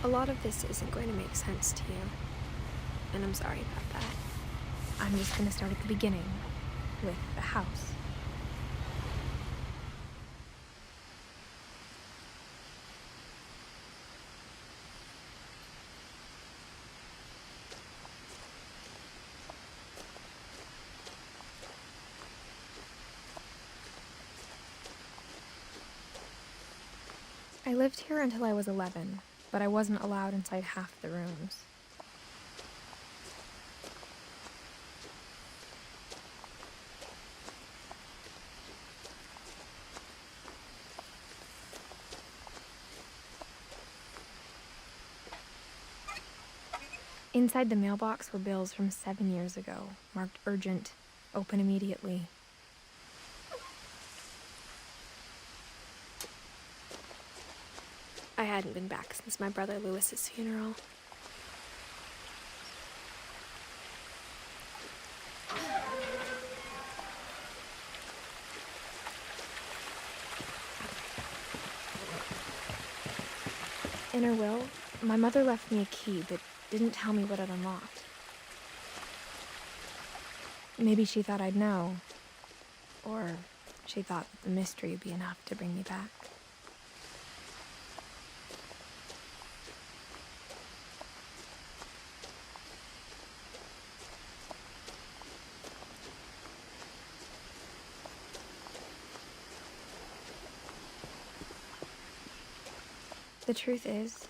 A lot of this isn't going to make sense to you, and I'm sorry about that. I'm just gonna start at the beginning, with the house. I lived here until I was 11, but I wasn't allowed inside half the rooms. Inside the mailbox were bills from 7 years ago, marked urgent, open immediately. I hadn't been back since my brother Lewis's funeral. In her will, my mother left me a key but didn't tell me what it unlocked. Maybe she thought I'd know, or she thought that the mystery would be enough to bring me back. The truth is,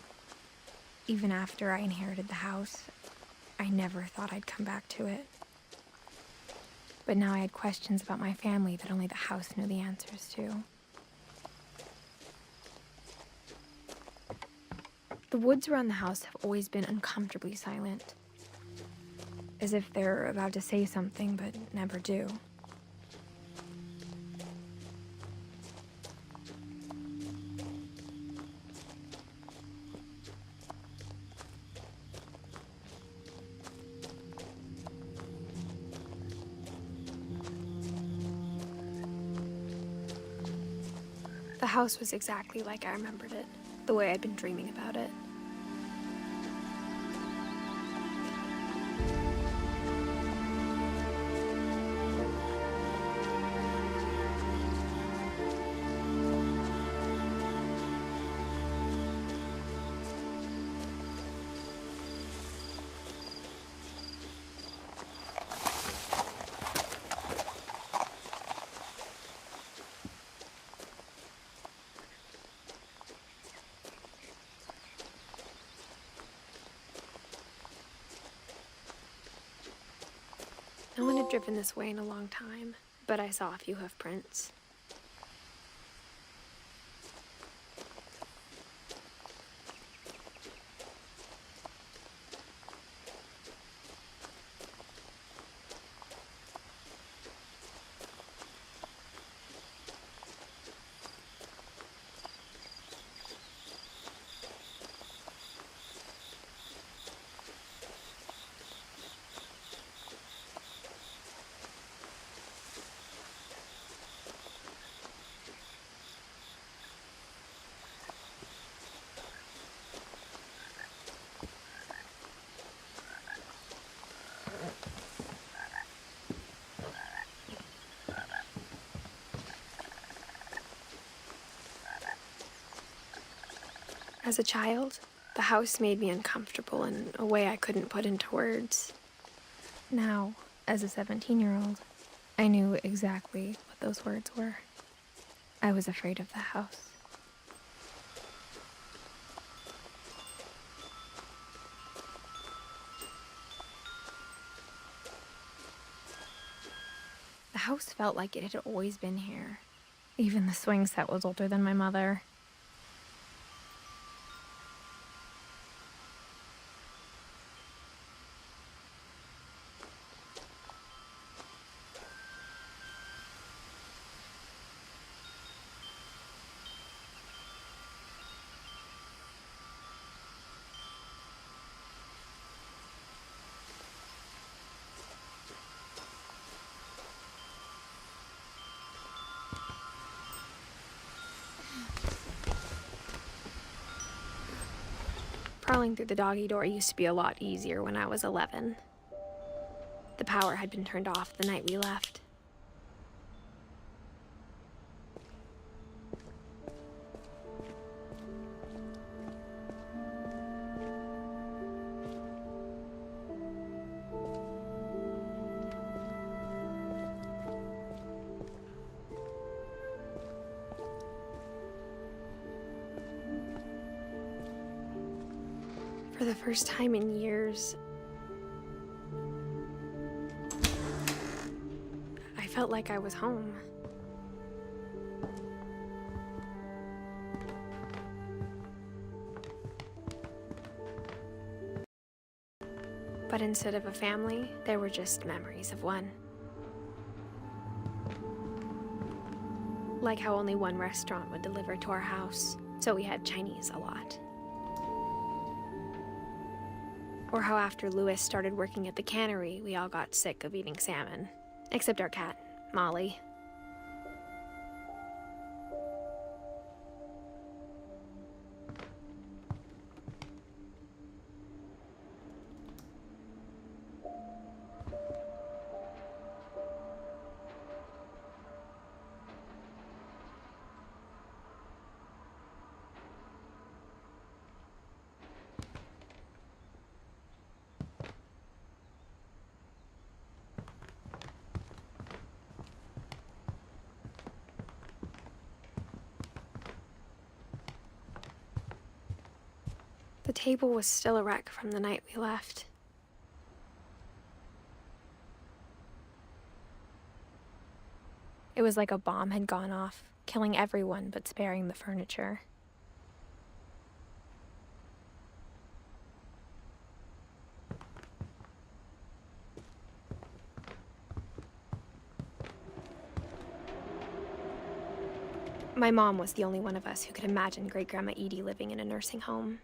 even after I inherited the house, I never thought I'd come back to it. But now I had questions about my family that only the house knew the answers to. The woods around the house have always been uncomfortably silent, as if they're about to say something but never do. The house was exactly like I remembered it, the way I'd been dreaming about it. No one had driven this way in a long time, but I saw a few hoof prints. As a child, the house made me uncomfortable in a way I couldn't put into words. Now, as a 17-year-old, I knew exactly what those words were. I was afraid of the house. The house felt like it had always been here. Even the swing set was older than my mother. Crawling through the doggy door used to be a lot easier when I was 11. The power had been turned off the night we left. For the first time in years, I felt like I was home. But instead of a family, there were just memories of one. Like how only one restaurant would deliver to our house, so we had Chinese a lot. Or how after Louis started working at the cannery, we all got sick of eating salmon. Except our cat, Molly. The table was still a wreck from the night we left. It was like a bomb had gone off, killing everyone but sparing the furniture. My mom was the only one of us who could imagine Great-Grandma Edie living in a nursing home.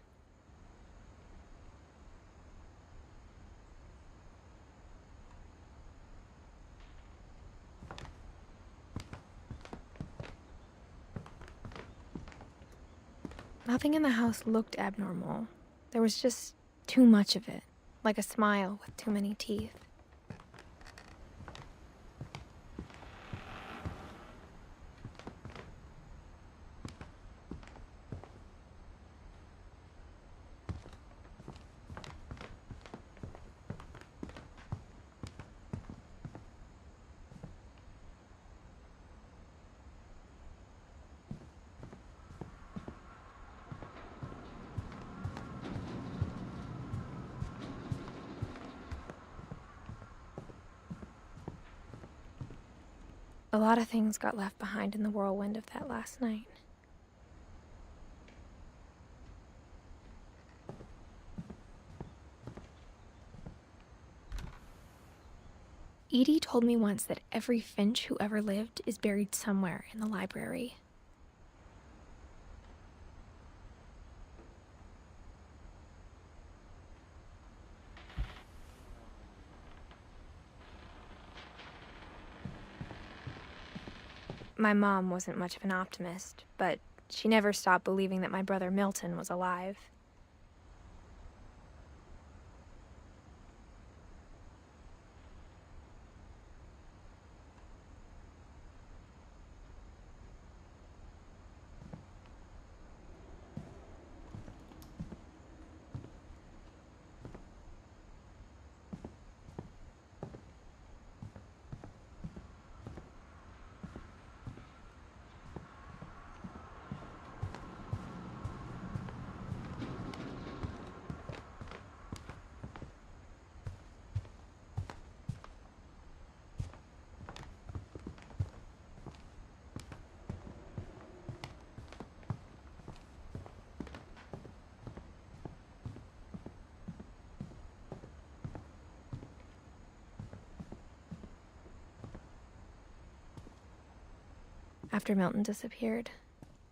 Nothing in the house looked abnormal. There was just too much of it, like a smile with too many teeth. A lot of things got left behind in the whirlwind of that last night. Edie told me once that every Finch who ever lived is buried somewhere in the library. My mom wasn't much of an optimist, but she never stopped believing that my brother Milton was alive. After Milton disappeared,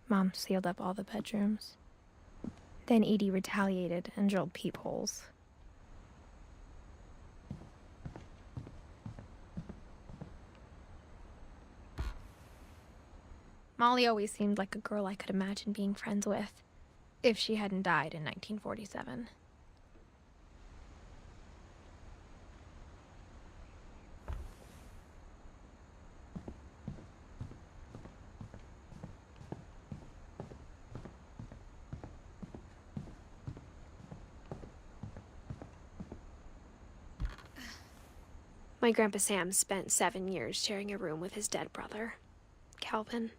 Mom sealed up all the bedrooms. Then Edie retaliated and drilled peepholes. Molly always seemed like a girl I could imagine being friends with. If she hadn't died in 1947. My Grandpa Sam spent 7 years sharing a room with his dead brother, Calvin.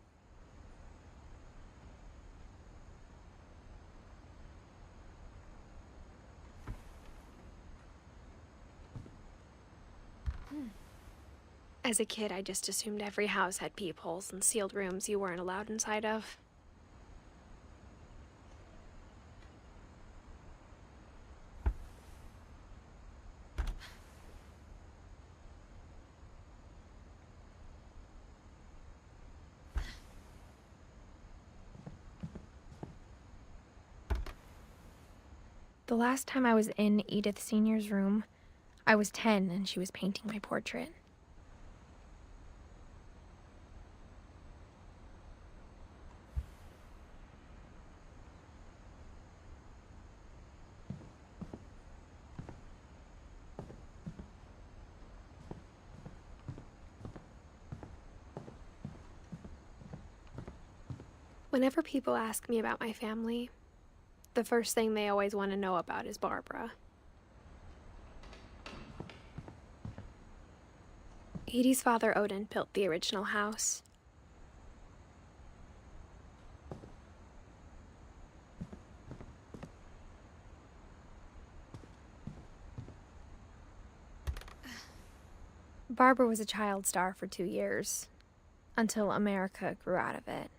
As a kid, I just assumed every house had peepholes and sealed rooms you weren't allowed inside of. The last time I was in Edith Sr.'s room, I was 10 and she was painting my portrait. Whenever people ask me about my family, the first thing they always want to know about is Barbara. Edie's father, Odin, built the original house. Barbara was a child star for 2 years, until America grew out of it.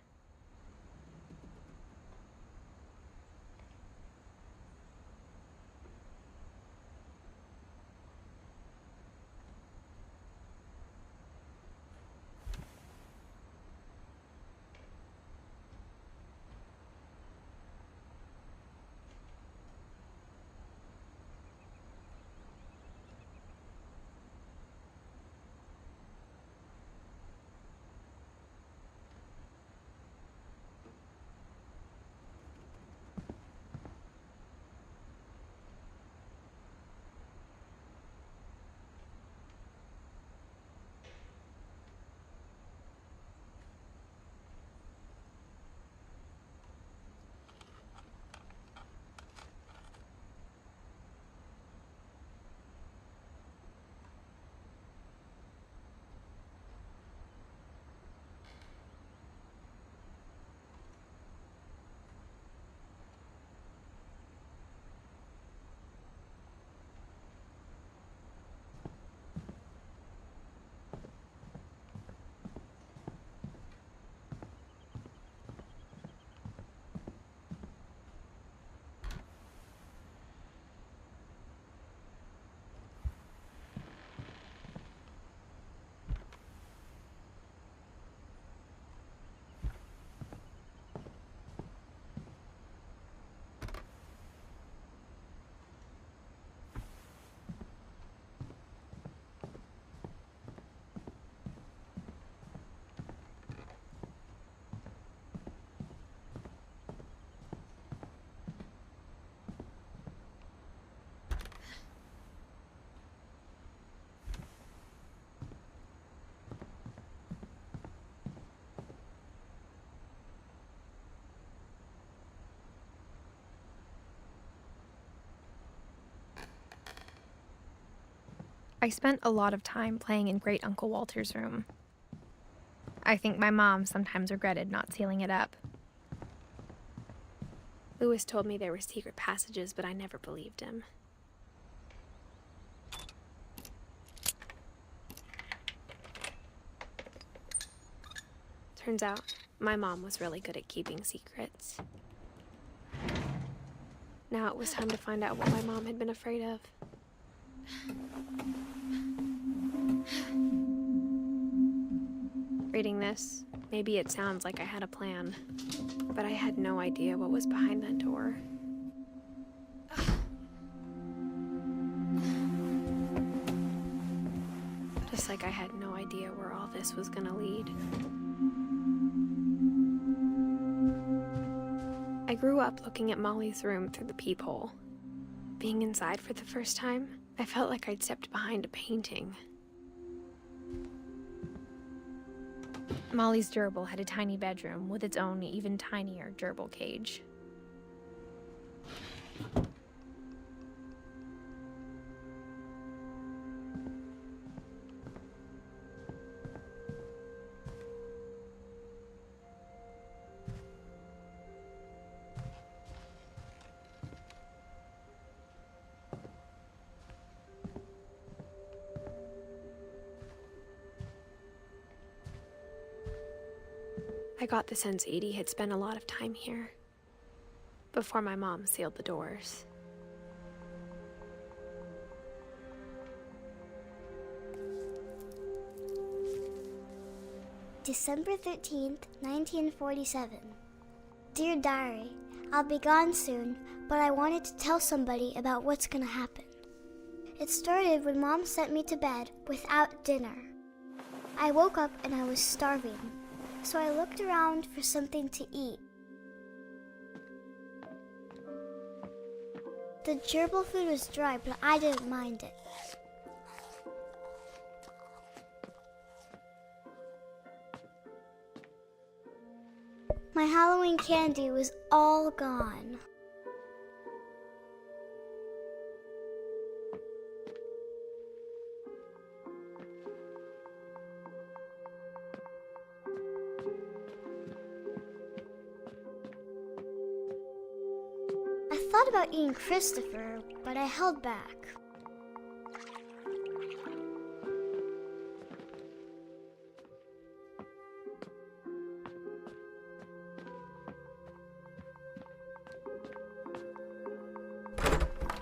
I spent a lot of time playing in Great Uncle Walter's room. I think my mom sometimes regretted not sealing it up. Lewis told me there were secret passages, but I never believed him. Turns out, my mom was really good at keeping secrets. Now it was time to find out what my mom had been afraid of. Reading this, maybe it sounds like I had a plan, but I had no idea what was behind that door. Just like I had no idea where all this was gonna lead. I I grew up looking at Molly's room through the peephole. Being inside for the first time, I felt like I'd stepped behind a painting. Molly's gerbil had a tiny bedroom with its own even tinier gerbil cage. I got the sense Edie had spent a lot of time here, before my mom sealed the doors. December 13th, 1947. Dear Diary, I'll be gone soon, but I wanted to tell somebody about what's gonna happen. It started when Mom sent me to bed without dinner. I woke up and I was starving, so I looked around for something to eat. The gerbil food was dry, but I didn't mind it. My Halloween candy was all gone. I thought about eating Christopher, but I held back.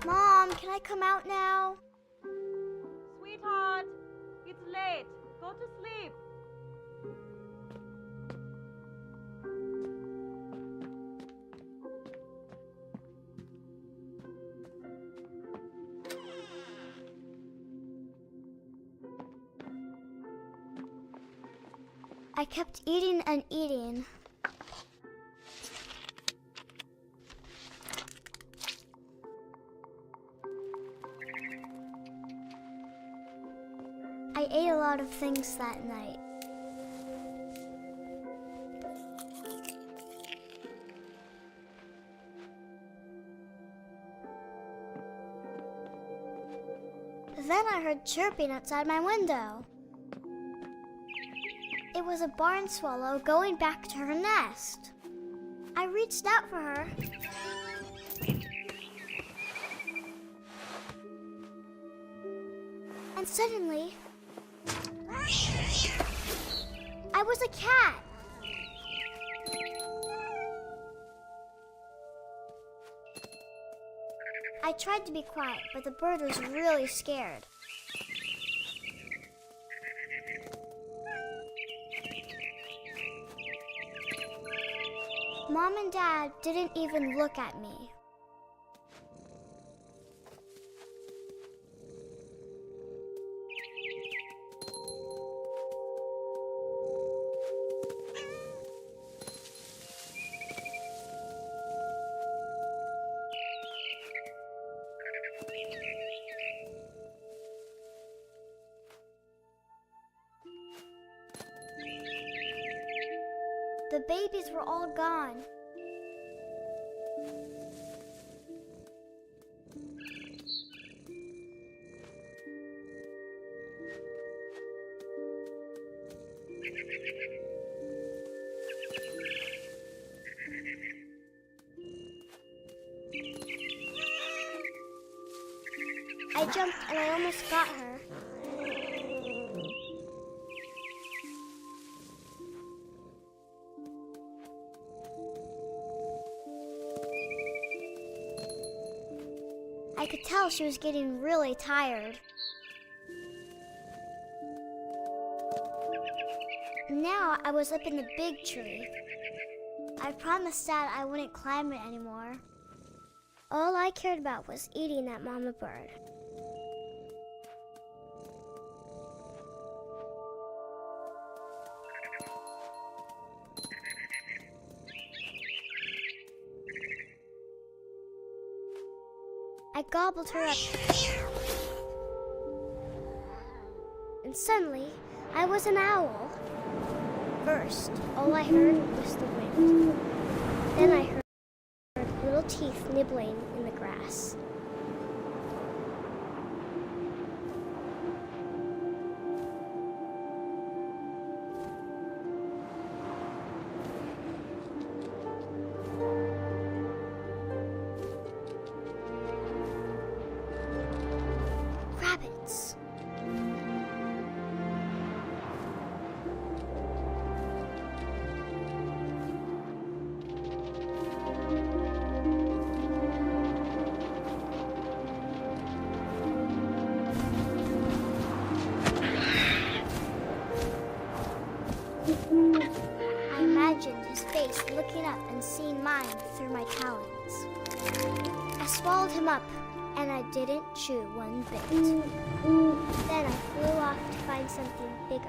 Mom, can I come out now? Sweetheart, it's late. Go to sleep. I kept eating and eating. I ate a lot of things that night. Then I heard chirping outside my window. It was a barn swallow going back to her nest. I reached out for her. And suddenly, I was a cat. I tried to be quiet, but the bird was really scared. Mom and Dad didn't even look at me. The babies were all gone. I jumped and I almost got her. I could tell she was getting really tired. Now I was up in the big tree. I promised Dad I wouldn't climb it anymore. All I cared about was eating that mama bird. I gobbled her up. And suddenly, I was an owl. First, all I heard was the wind. Then I heard little teeth nibbling in the grass. Rabbits. I imagined his face looking up and seeing mine through my talons. I swallowed him up, and I didn't chew one bit. Then I flew off to find something bigger.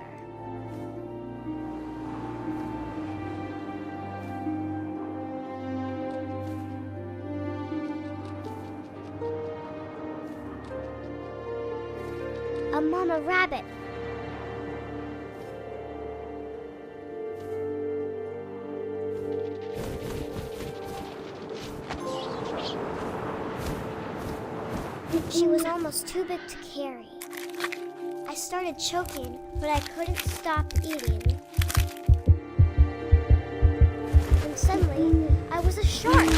A mama rabbit. She was almost too big to carry. I started choking, but I couldn't stop eating. And suddenly, I was a shark.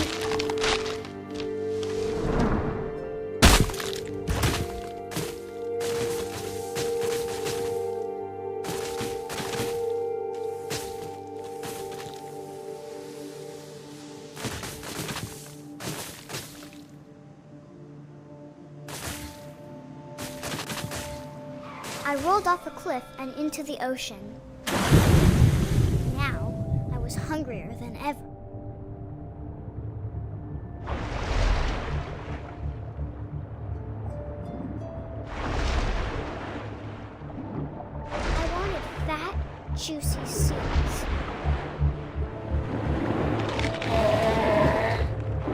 I rolled off a cliff and into the ocean. Now, I was hungrier than ever. I wanted fat, juicy seals.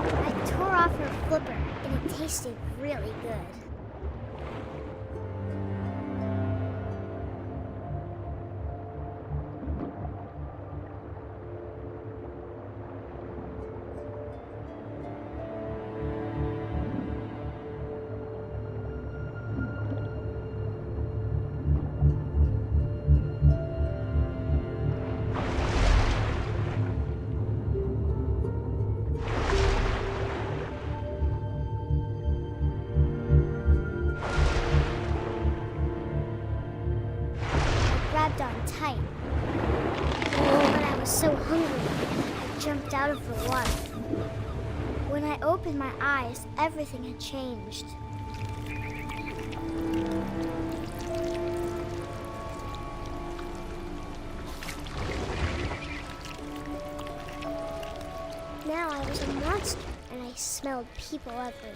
I tore off her flipper, and it tasted really good. On tight. But I was so hungry, I jumped out of the water. When I opened my eyes, everything had changed. Now I was a monster, and I smelled people everywhere.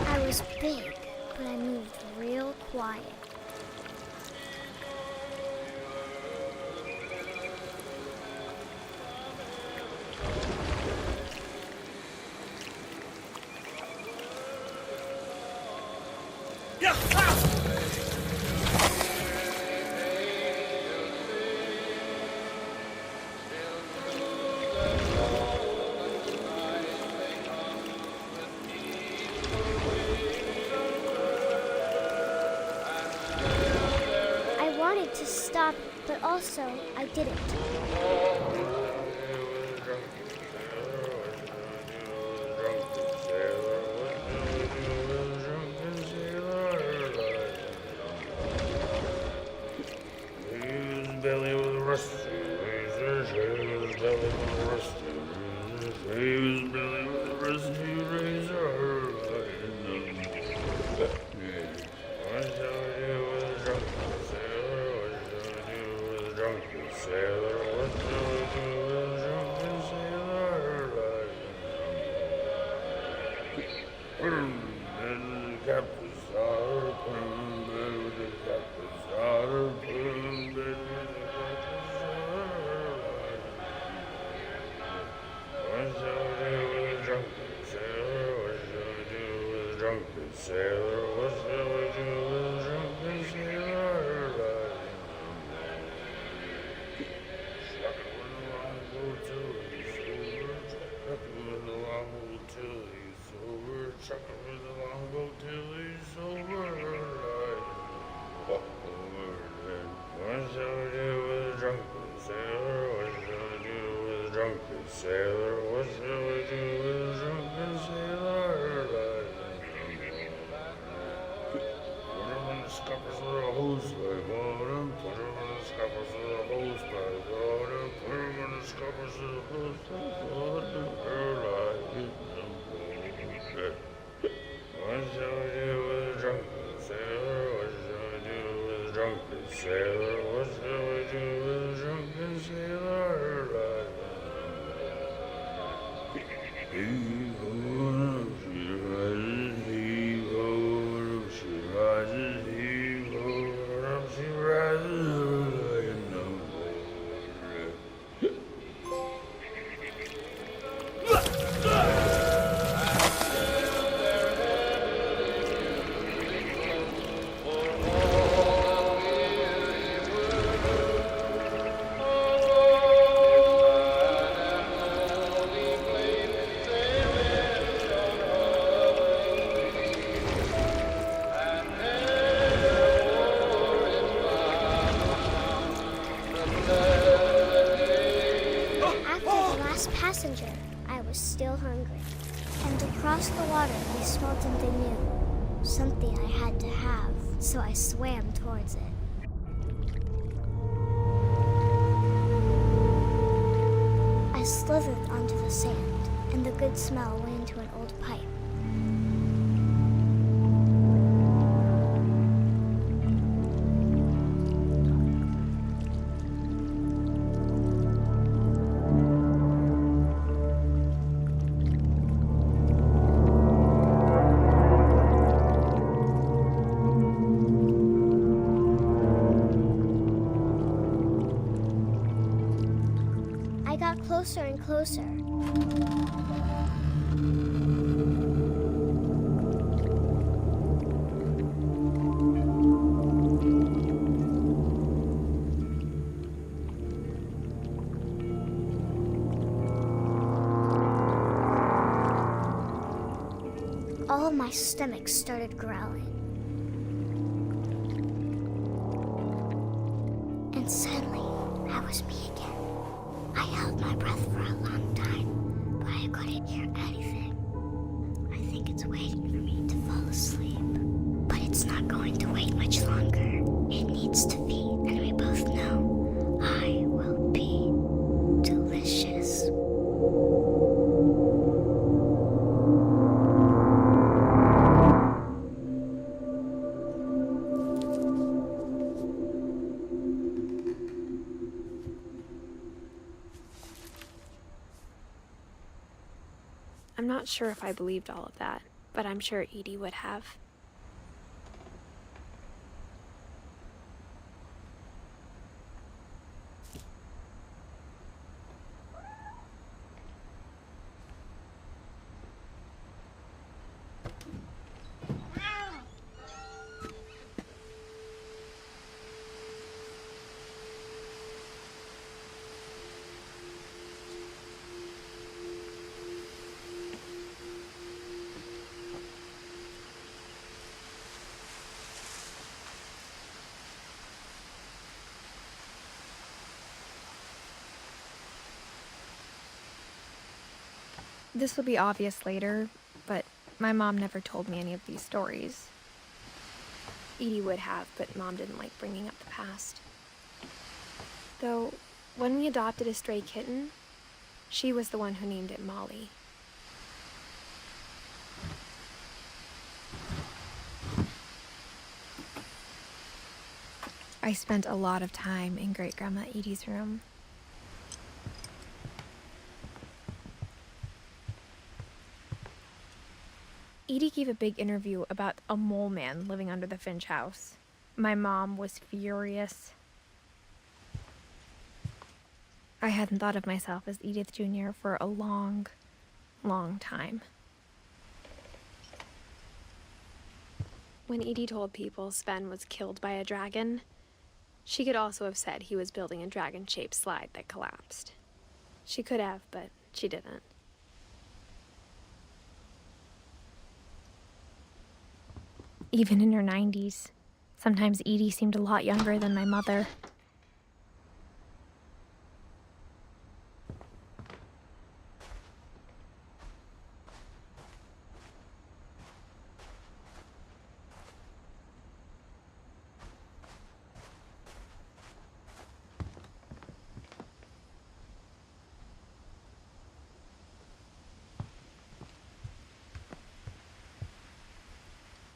I was big, but I moved real quiet. I wanted to stop, but also I didn't. Belly with a rusty razor, his belly with a rusty razor, his belly with a rusty razor. What shall I do with a drunken sailor? What shall I do with a drunken sailor? What shall I do with a drunken sailor? And the captain saw her Put him in bed with the captain's daughter. Put him in bed with the captain's daughter. What shall we do with a drunken sailor? What shall we do with a drunken sailor? What shall we do with a drunken sailor? Struck it with a longboat till he's over. Struck it with a longboat till he's over. Struck it with a longboat till he's over. What shall we do with a drunken sailor? What shall we do with a drunken sailor? What shall we do with a drunken sailor? Put him in the scuppers with a hose pipe on him. Put him in the scuppers with a hose pipe on him. Put him in the scuppers with a hose pipe on him. What shall we do with a drunken sailor? What shall we do with a drunken sailor? What shall we do with a drunken sailor? Heave-ho, she rises, heave-ho, she rises, heave-ho, she rises like a number. Passenger, I was still hungry. And across the water, we smelled something new. Something I had to have, so I swam towards it. I slithered onto the sand, and the good smell went into an old pipe. I got closer and closer. All of my stomach started growling. And suddenly, I was me again. I held my breath for a long time, but I couldn't hear anything. I think it's waiting for me to fall asleep. But it's not going to wait much longer. It needs to feed, and we both know I will be delicious. I'm not sure if I believed all of that, but I'm sure Edie would have. This will be obvious later, but my mom never told me any of these stories. Edie would have, but Mom didn't like bringing up the past. Though, when we adopted a stray kitten, she was the one who named it Molly. I spent a lot of time in Great-Grandma Edie's room. Edie gave a big interview about a mole man living under the Finch house. My mom was furious. I hadn't thought of myself as Edith Jr. for a long, long time. When Edie told people Sven was killed by a dragon, she could also have said he was building a dragon-shaped slide that collapsed. She could have, but she didn't. Even in her 90s, sometimes Edie seemed a lot younger than my mother.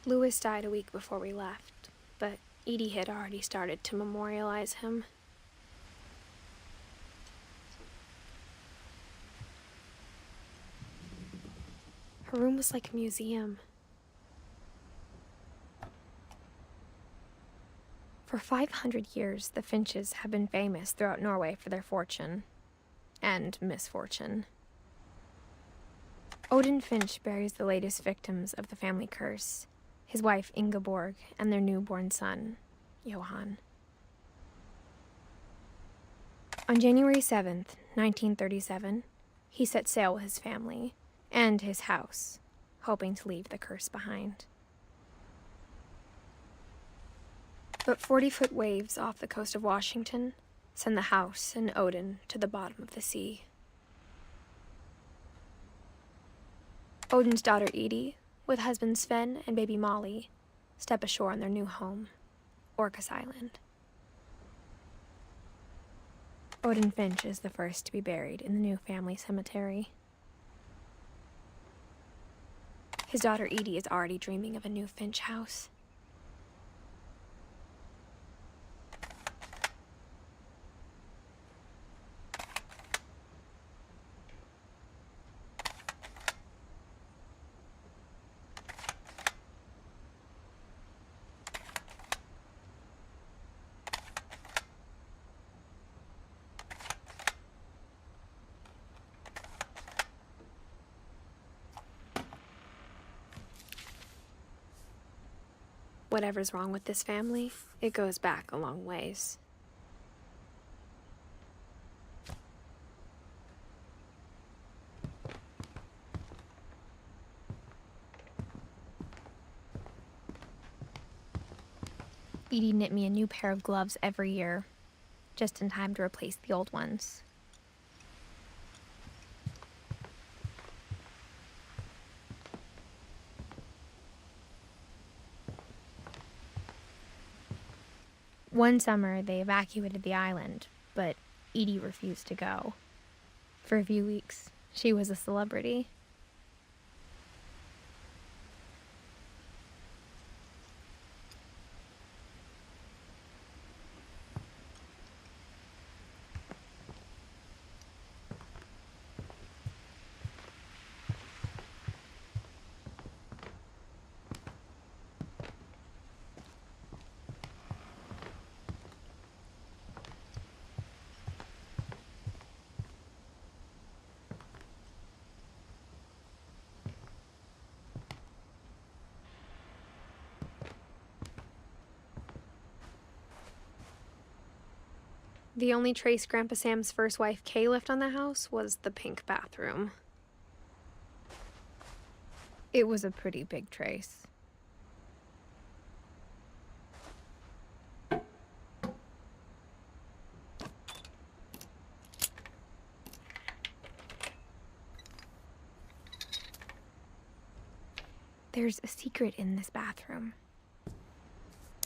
Louis died a week before we left, but Edie had already started to memorialize him. Her room was like a museum. For 500 years, the Finches have been famous throughout Norway for their fortune and misfortune. Odin Finch buries the latest victims of the family curse, his wife Ingeborg and their newborn son, Johan. On January 7th, 1937, he set sail with his family and his house, hoping to leave the curse behind. But 40-foot waves off the coast of Washington send the house and Odin to the bottom of the sea. Odin's daughter Edie, with husband Sven and baby Molly, step ashore on their new home, Orcas Island. Odin Finch is the first to be buried in the new family cemetery. His daughter Edie is already dreaming of a new Finch house. Whatever's wrong with this family, it goes back a long ways. Edie knit me a new pair of gloves every year, just in time to replace the old ones. One summer, they evacuated the island, but Edie refused to go. For a few weeks, she was a celebrity. The only trace Grandpa Sam's first wife, Kay, left on the house was the pink bathroom. It was a pretty big trace. There's a secret in this bathroom.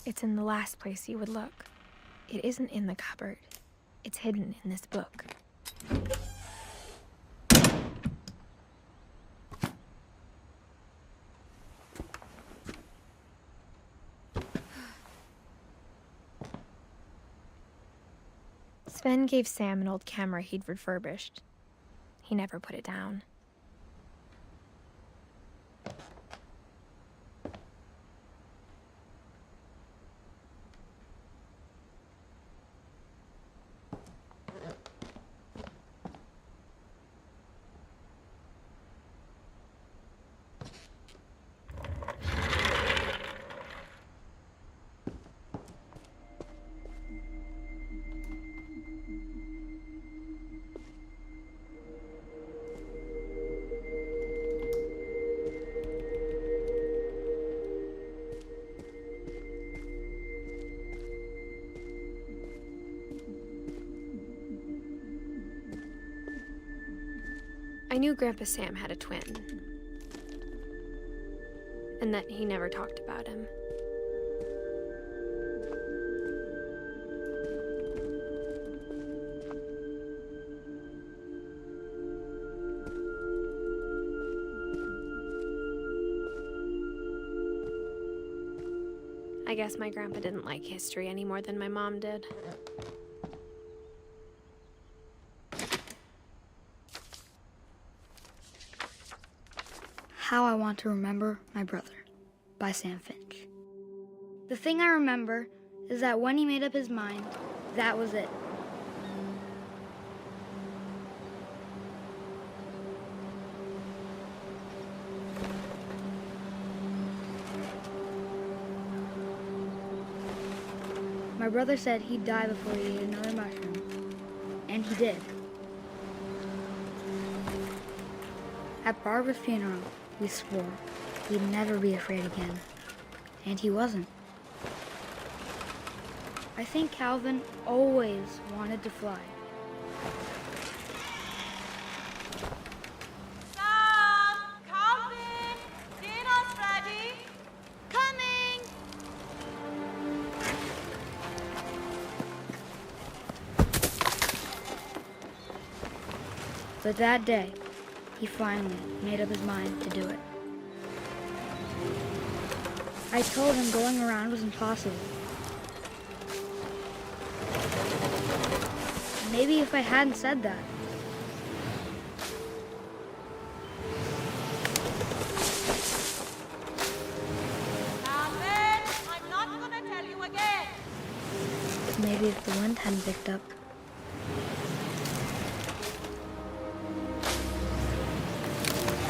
It's in the last place you would look. It isn't in the cupboard. It's hidden in this book. Sven gave Sam an old camera he'd refurbished. He never put it down. I knew Grandpa Sam had a twin, and that he never talked about him. I guess my grandpa didn't like history any more than my mom did. How I Want to Remember My Brother by Sam Finch. The thing I remember is that when he made up his mind, that was it. My brother said he'd die before he ate another mushroom, and he did. At Barbara's funeral, we swore we'd never be afraid again, and he wasn't. I think Calvin always wanted to fly. Sam! Calvin! Dinner's ready! Coming! But that day, he finally made up his mind to do it. I told him going around was impossible. Maybe if I hadn't said that. Calvin! I'm not gonna tell you again! Maybe if the wind hadn't picked up.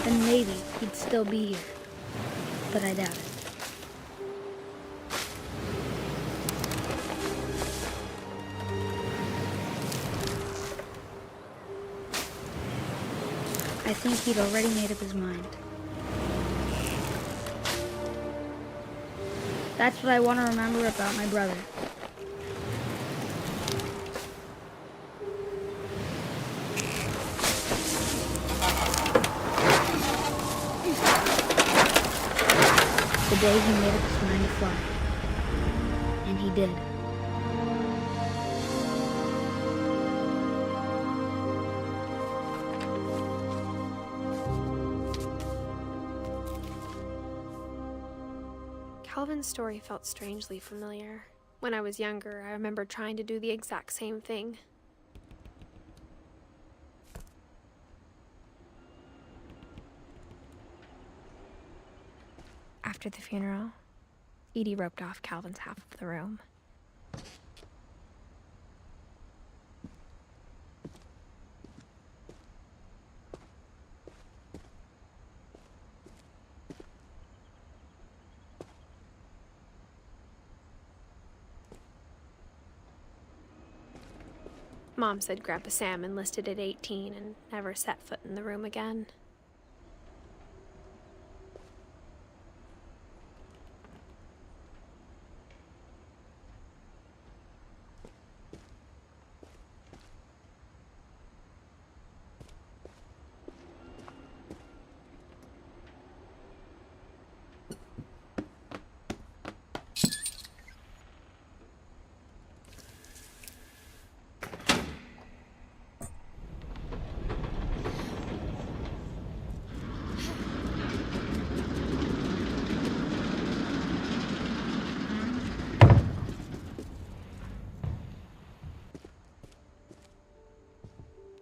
Then maybe he'd still be here. But I doubt it. I think he'd already made up his mind. That's what I want to remember about my brother. The day he made up his mind to fly. And he did. Calvin's story felt strangely familiar. When I was younger, I remember trying to do the exact same thing. After the funeral, Edie roped off Calvin's half of the room. Mom said Grandpa Sam enlisted at 18 and never set foot in the room again.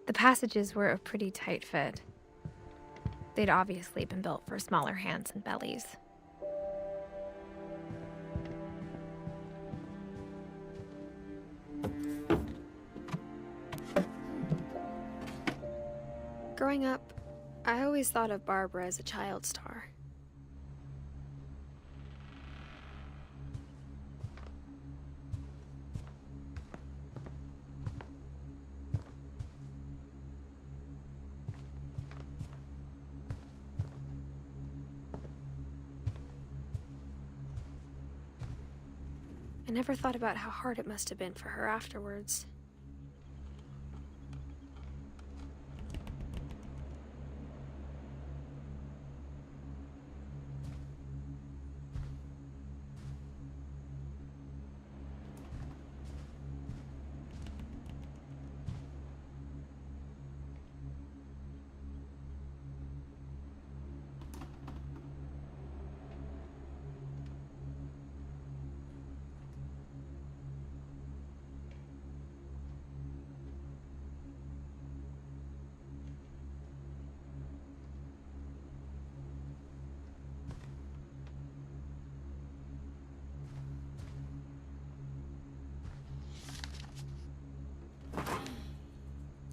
The passages were a pretty tight fit. They'd obviously been built for smaller hands and bellies. Growing up, I always thought of Barbara as a child star. I never thought about how hard it must have been for her afterwards.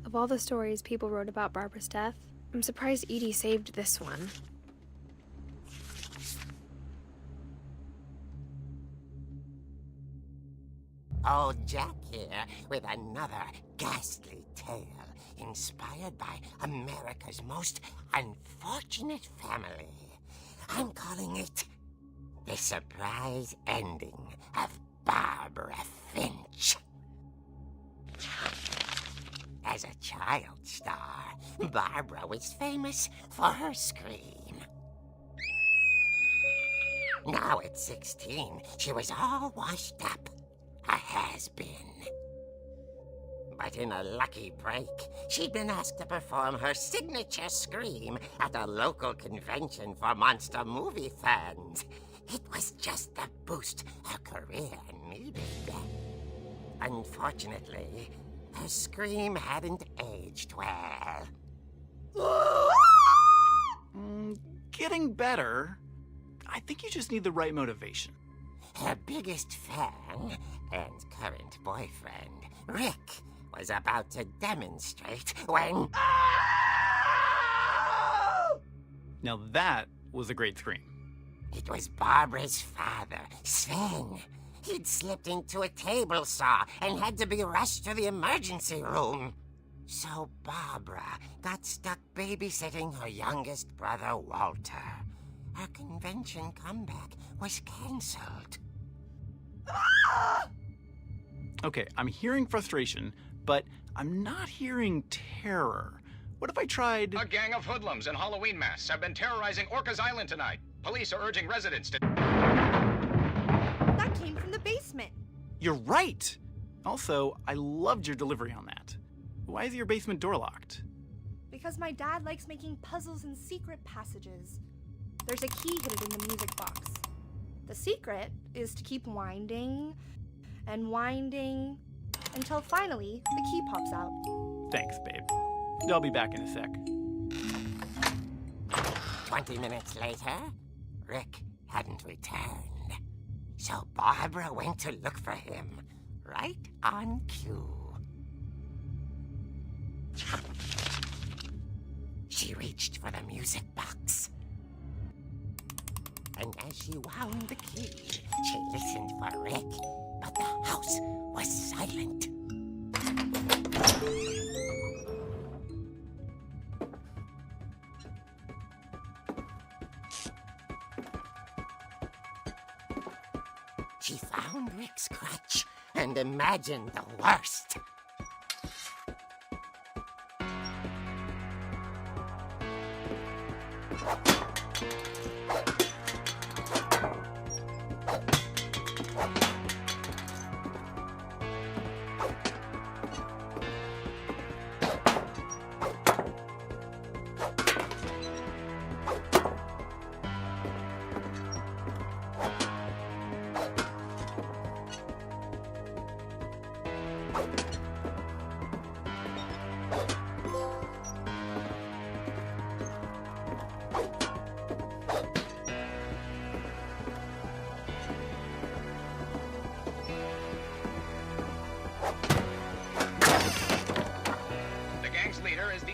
Of all the stories people wrote about Barbara's death, I'm surprised Edie saved this one. Old Jack here with another ghastly tale inspired by America's most unfortunate family. I'm calling it The Surprise Ending of Barbara Finch. As a child star, Barbara was famous for her scream. Now at 16, she was all washed up. A has-been. But in a lucky break, she'd been asked to perform her signature scream at a local convention for monster movie fans. It was just the boost her career needed. Unfortunately, her scream hadn't aged well. Getting better. I think you just need the right motivation. Her biggest fan and current boyfriend, Rick, was about to demonstrate when... Now that was a great scream. It was Barbara's father, Sven. He'd slipped into a table saw and had to be rushed to the emergency room. So Barbara got stuck babysitting her youngest brother, Walter. Her convention comeback was canceled. Okay, I'm hearing frustration, but I'm not hearing terror. What if I tried... A gang of hoodlums in Halloween masks have been terrorizing Orcas Island tonight. Police are urging residents to... That came from the basement. You're right! Also, I loved your delivery on that. Why is your basement door locked? Because my dad likes making puzzles and secret passages. There's a key hidden in the music box. The secret is to keep winding and winding until finally the key pops out. Thanks, babe. I'll be back in a sec. 20 minutes later, Rick hadn't returned. So Barbara went to look for him, right on cue. She reached for the music box. And as she wound the key, she listened for Rick, but the house was silent. She found Rick's crutch and imagined the worst.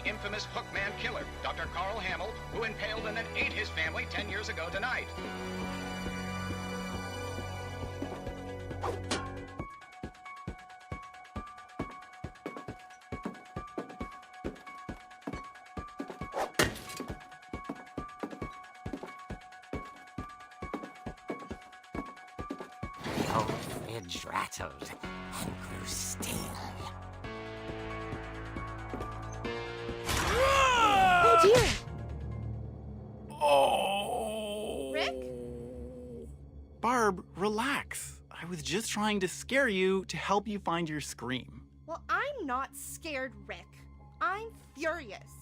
Infamous Hookman killer, Dr. Carl Hamill, who impaled and then ate his family 10 years ago tonight. The old fridge rattled and grew still. Oh dear! Oh! Rick? Barb, relax. I was just trying to scare you to help you find your scream. Well, I'm not scared, Rick. I'm furious.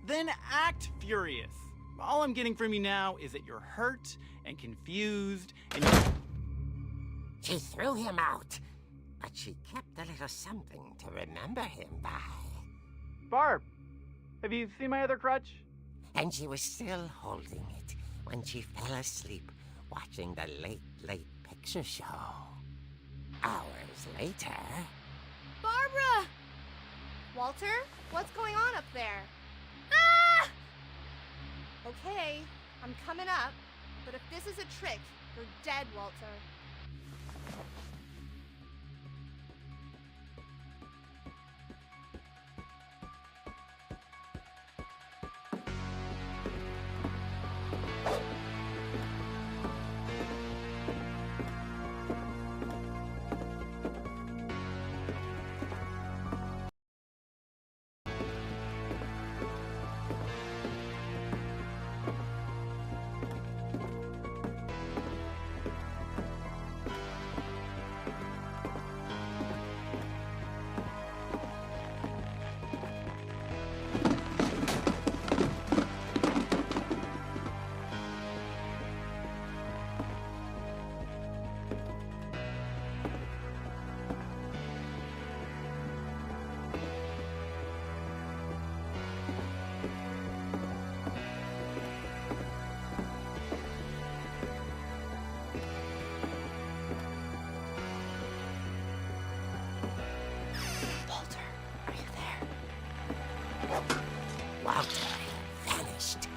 Then act furious. All I'm getting from you now is that you're hurt and confused and She threw him out, but she kept a little something to remember him by. Barb, have you seen my other crutch? And she was still holding it when she fell asleep watching the late picture show. Hours later... Barbara! Walter? What's going on up there? Ah! Okay, I'm coming up, but if this is a trick, you're dead, Walter. Walter had vanished,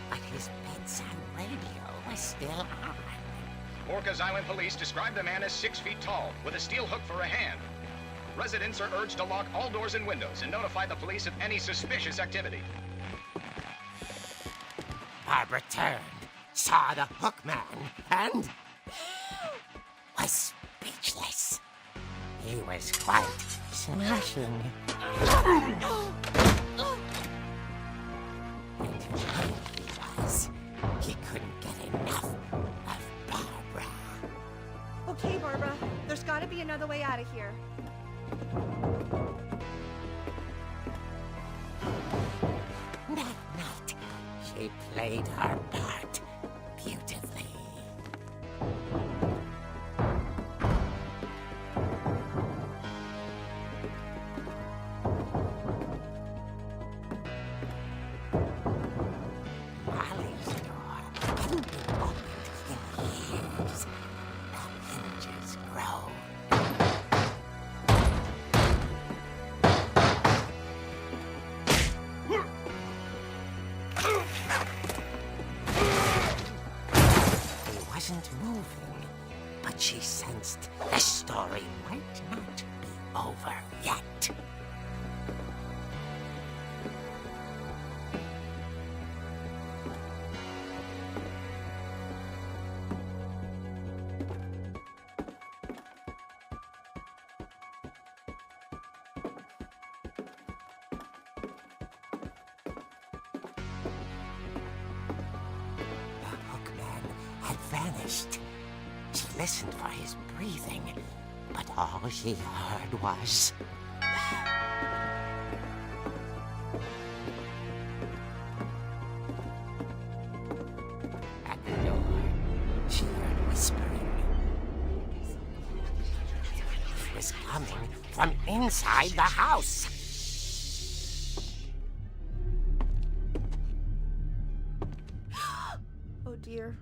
but his bedside radio was still on. Orcas Island police describe the man as 6 feet tall, with a steel hook for a hand. Residents are urged to lock all doors and windows and notify the police of any suspicious activity. Barbara turned, saw the hook man, and was speechless. He was quite smashing. And who he was, he couldn't get enough of Barbara. Okay, Barbara, there's gotta be another way out of here. That night, she played her part beautifully. Molly's door hadn't been opened in years. The hinges groaned. He wasn't moving, but she sensed the story might not be over yet. The hookman had vanished. She listened for his breathing, but all she heard was... At the door, she heard whispering. It was coming from inside the house. Oh dear.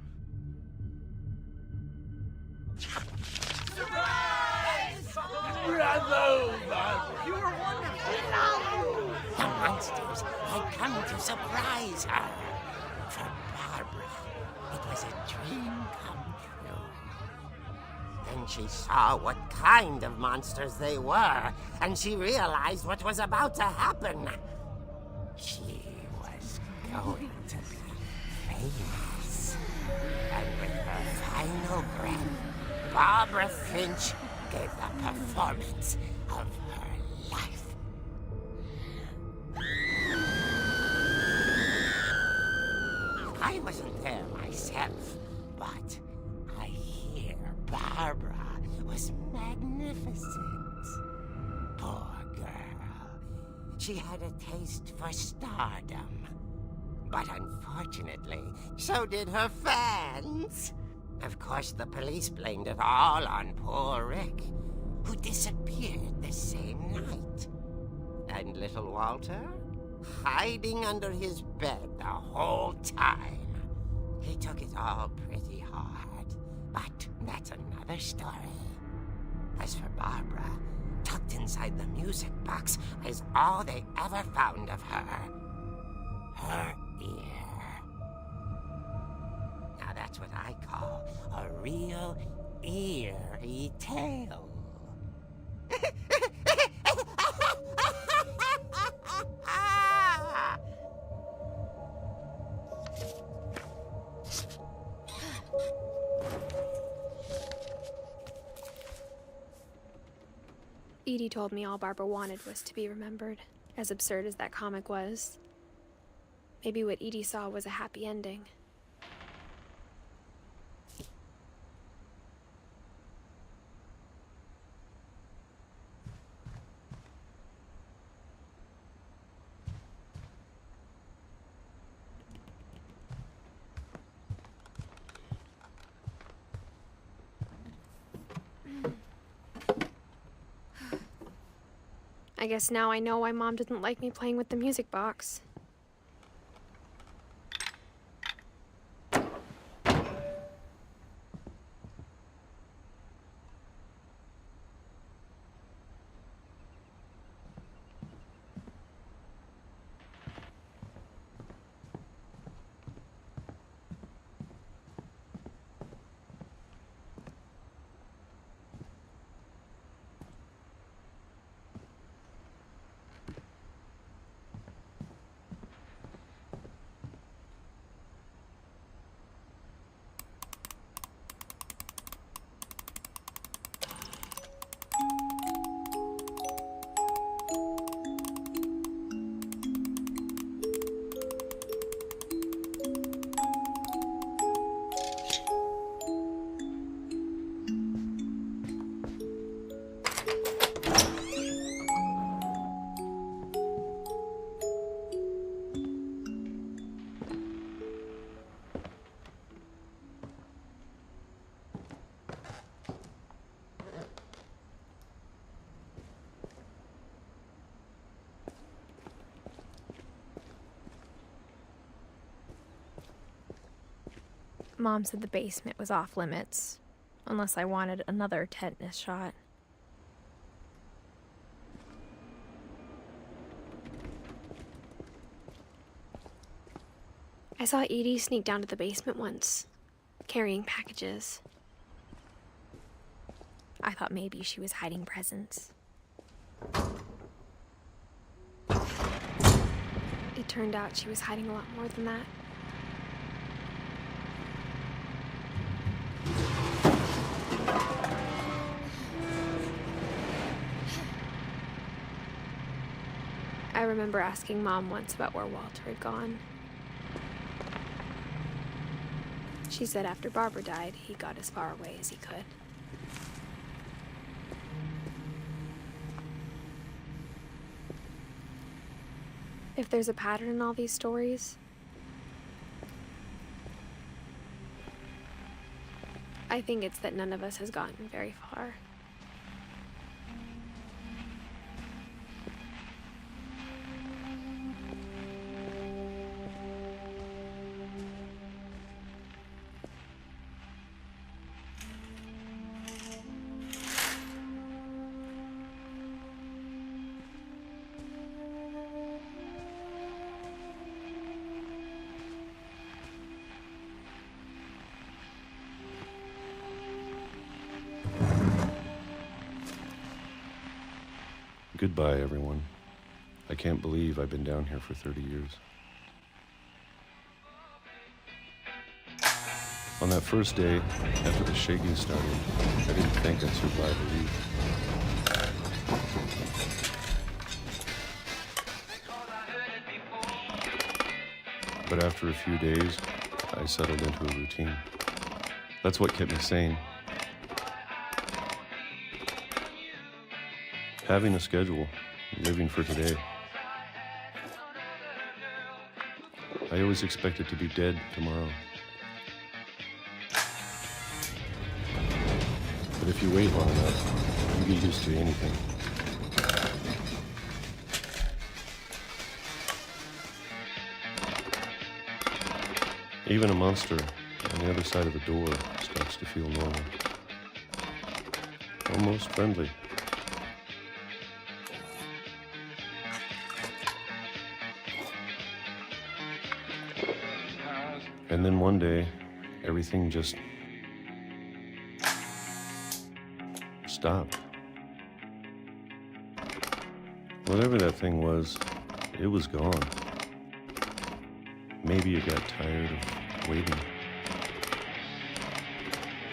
The monsters had come to surprise her. For Barbara, it was a dream come true. Then she saw what kind of monsters they were, and she realized what was about to happen. She was going to be famous. And with her final breath, Barbara Finch gave the performance of her life. I wasn't there myself, but I hear Barbara was magnificent. Poor girl. She had a taste for stardom. But unfortunately, so did her fans. Of course, the police blamed it all on poor Rick, who disappeared the same night. And little Walter? Hiding under his bed the whole time. He took it all pretty hard, but that's another story. As for Barbara, tucked inside the music box is all they ever found of her. Her ear. Now that's what I call a real eerie tale. Edie told me all Barbara wanted was to be remembered, as absurd as that comic was. Maybe what Edie saw was a happy ending. I guess now I know why Mom didn't like me playing with the music box. Mom said the basement was off limits, unless I wanted another tetanus shot. I saw Edie sneak down to the basement once, carrying packages. I thought maybe she was hiding presents. It turned out she was hiding a lot more than that. I remember asking Mom once about where Walter had gone. She said after Barbara died, he got as far away as he could. If there's a pattern in all these stories, I think it's that none of us has gotten very far. Goodbye, everyone. I can't believe I've been down here for 30 years. On that first day, after the shaking started, I didn't think I'd survive a week. But after a few days, I settled into a routine. That's what kept me sane. Having a schedule, living for today. I always expected to be dead tomorrow. But if you wait long enough, you get used to anything. Even a monster on the other side of the door starts to feel normal. Almost friendly. And then one day, everything just stopped. Whatever that thing was, it was gone. Maybe it got tired of waiting.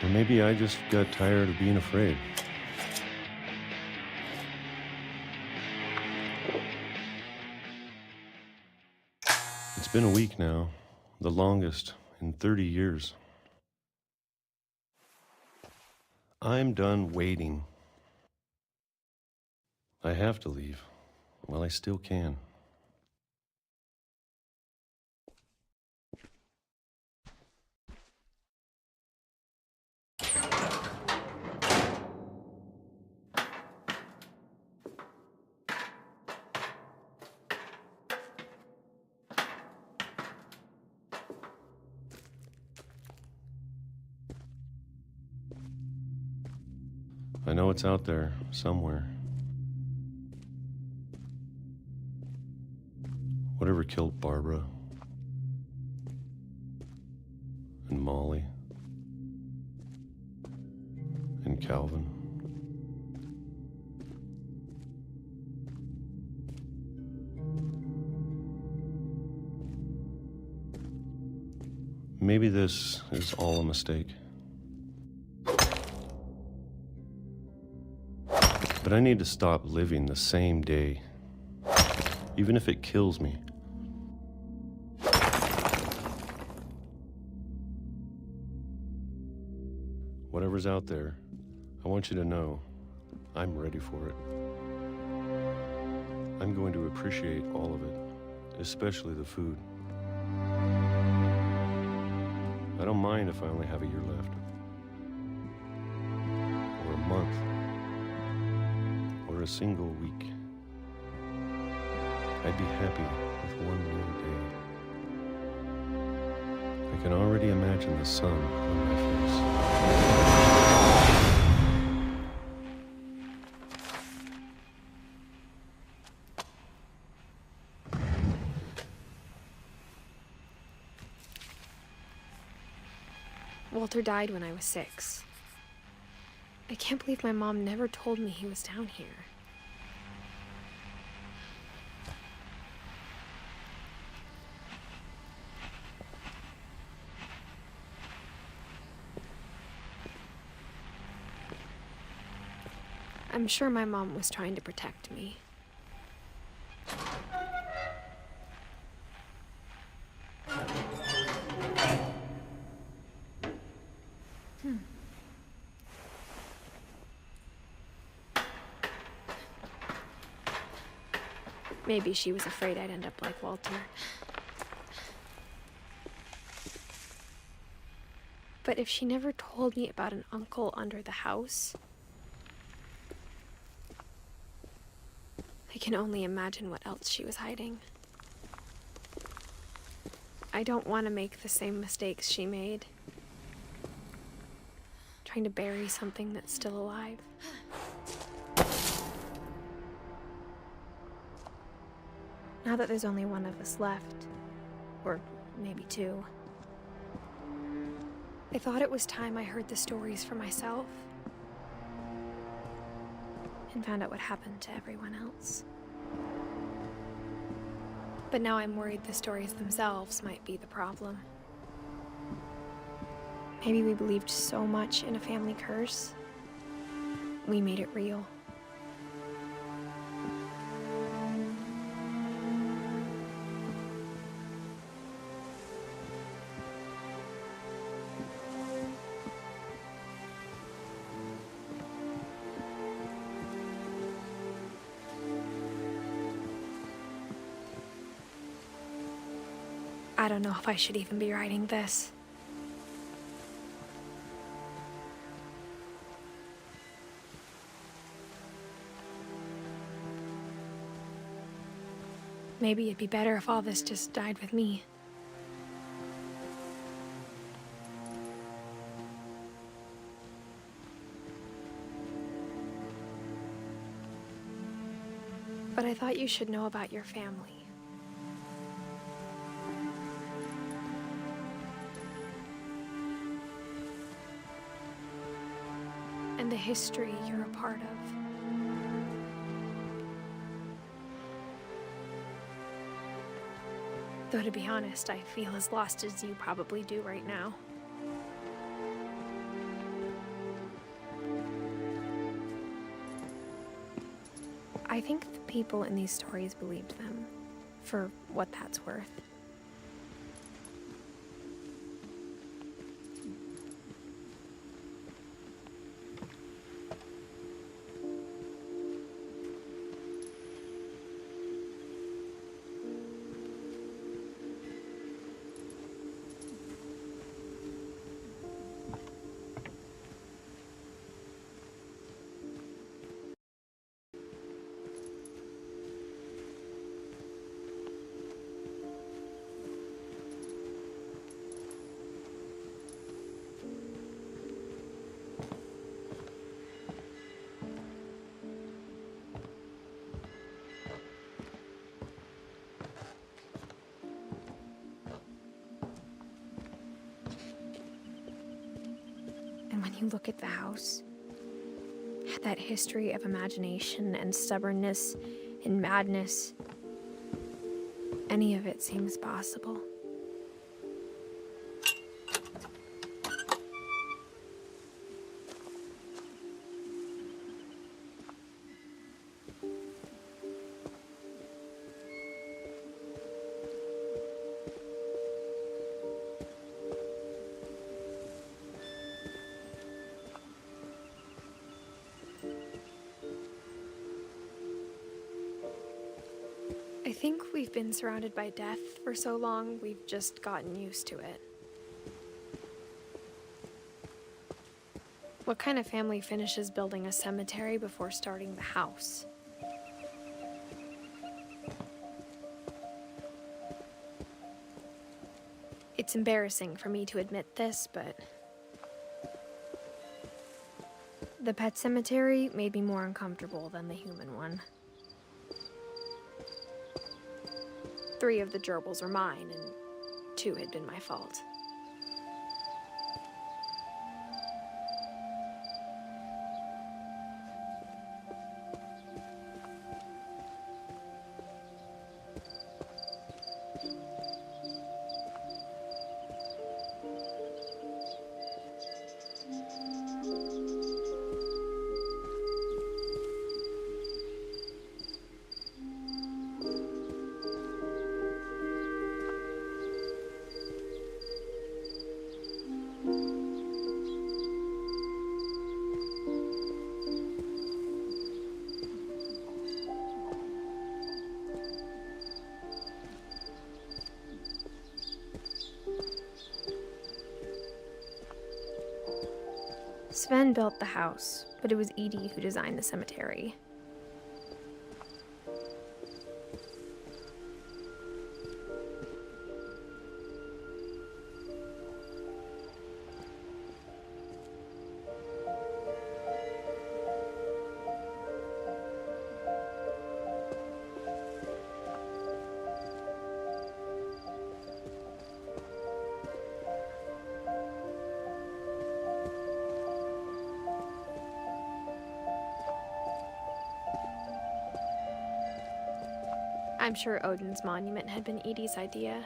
Or maybe I just got tired of being afraid. It's been a week now, the longest in 30 years. I'm done waiting. I have to leave while I still can. I know it's out there somewhere. Whatever killed Barbara and Molly and Calvin. Maybe this is all a mistake. But I need to stop living the same day, even if it kills me. Whatever's out there, I want you to know I'm ready for it. I'm going to appreciate all of it, especially the food. I don't mind if I only have a year left, or a month, or a single week. I'd be happy with one new day. I can already imagine the sun on my face. Walter died when I was 6. I can't believe my mom never told me he was down here. I'm sure my mom was trying to protect me. Maybe she was afraid I'd end up like Walter. But if she never told me about an uncle under the house, I can only imagine what else she was hiding. I don't want to make the same mistakes she made. Trying to bury something that's still alive. Now that there's only one of us left, or maybe 2, I thought it was time I heard the stories for myself and found out what happened to everyone else. But now I'm worried the stories themselves might be the problem. Maybe we believed so much in a family curse, we made it real. I don't know if I should even be writing this. Maybe it'd be better if all this just died with me. But I thought you should know about your family. and the history you're a part of. Though to be honest, I feel as lost as you probably do right now. I think the people in these stories believed them, for what that's worth. And when you look at the house, that history of imagination and stubbornness and madness, any of it seems possible. I think we've been surrounded by death for so long, we've just gotten used to it. What kind of family finishes building a cemetery before starting the house? It's embarrassing for me to admit this, but the pet cemetery made me more uncomfortable than the human one. 3 of the gerbils are mine, and 2 had been my fault. Sven built the house, but it was Edith who designed the cemetery. I'm sure Odin's monument had been Edie's idea.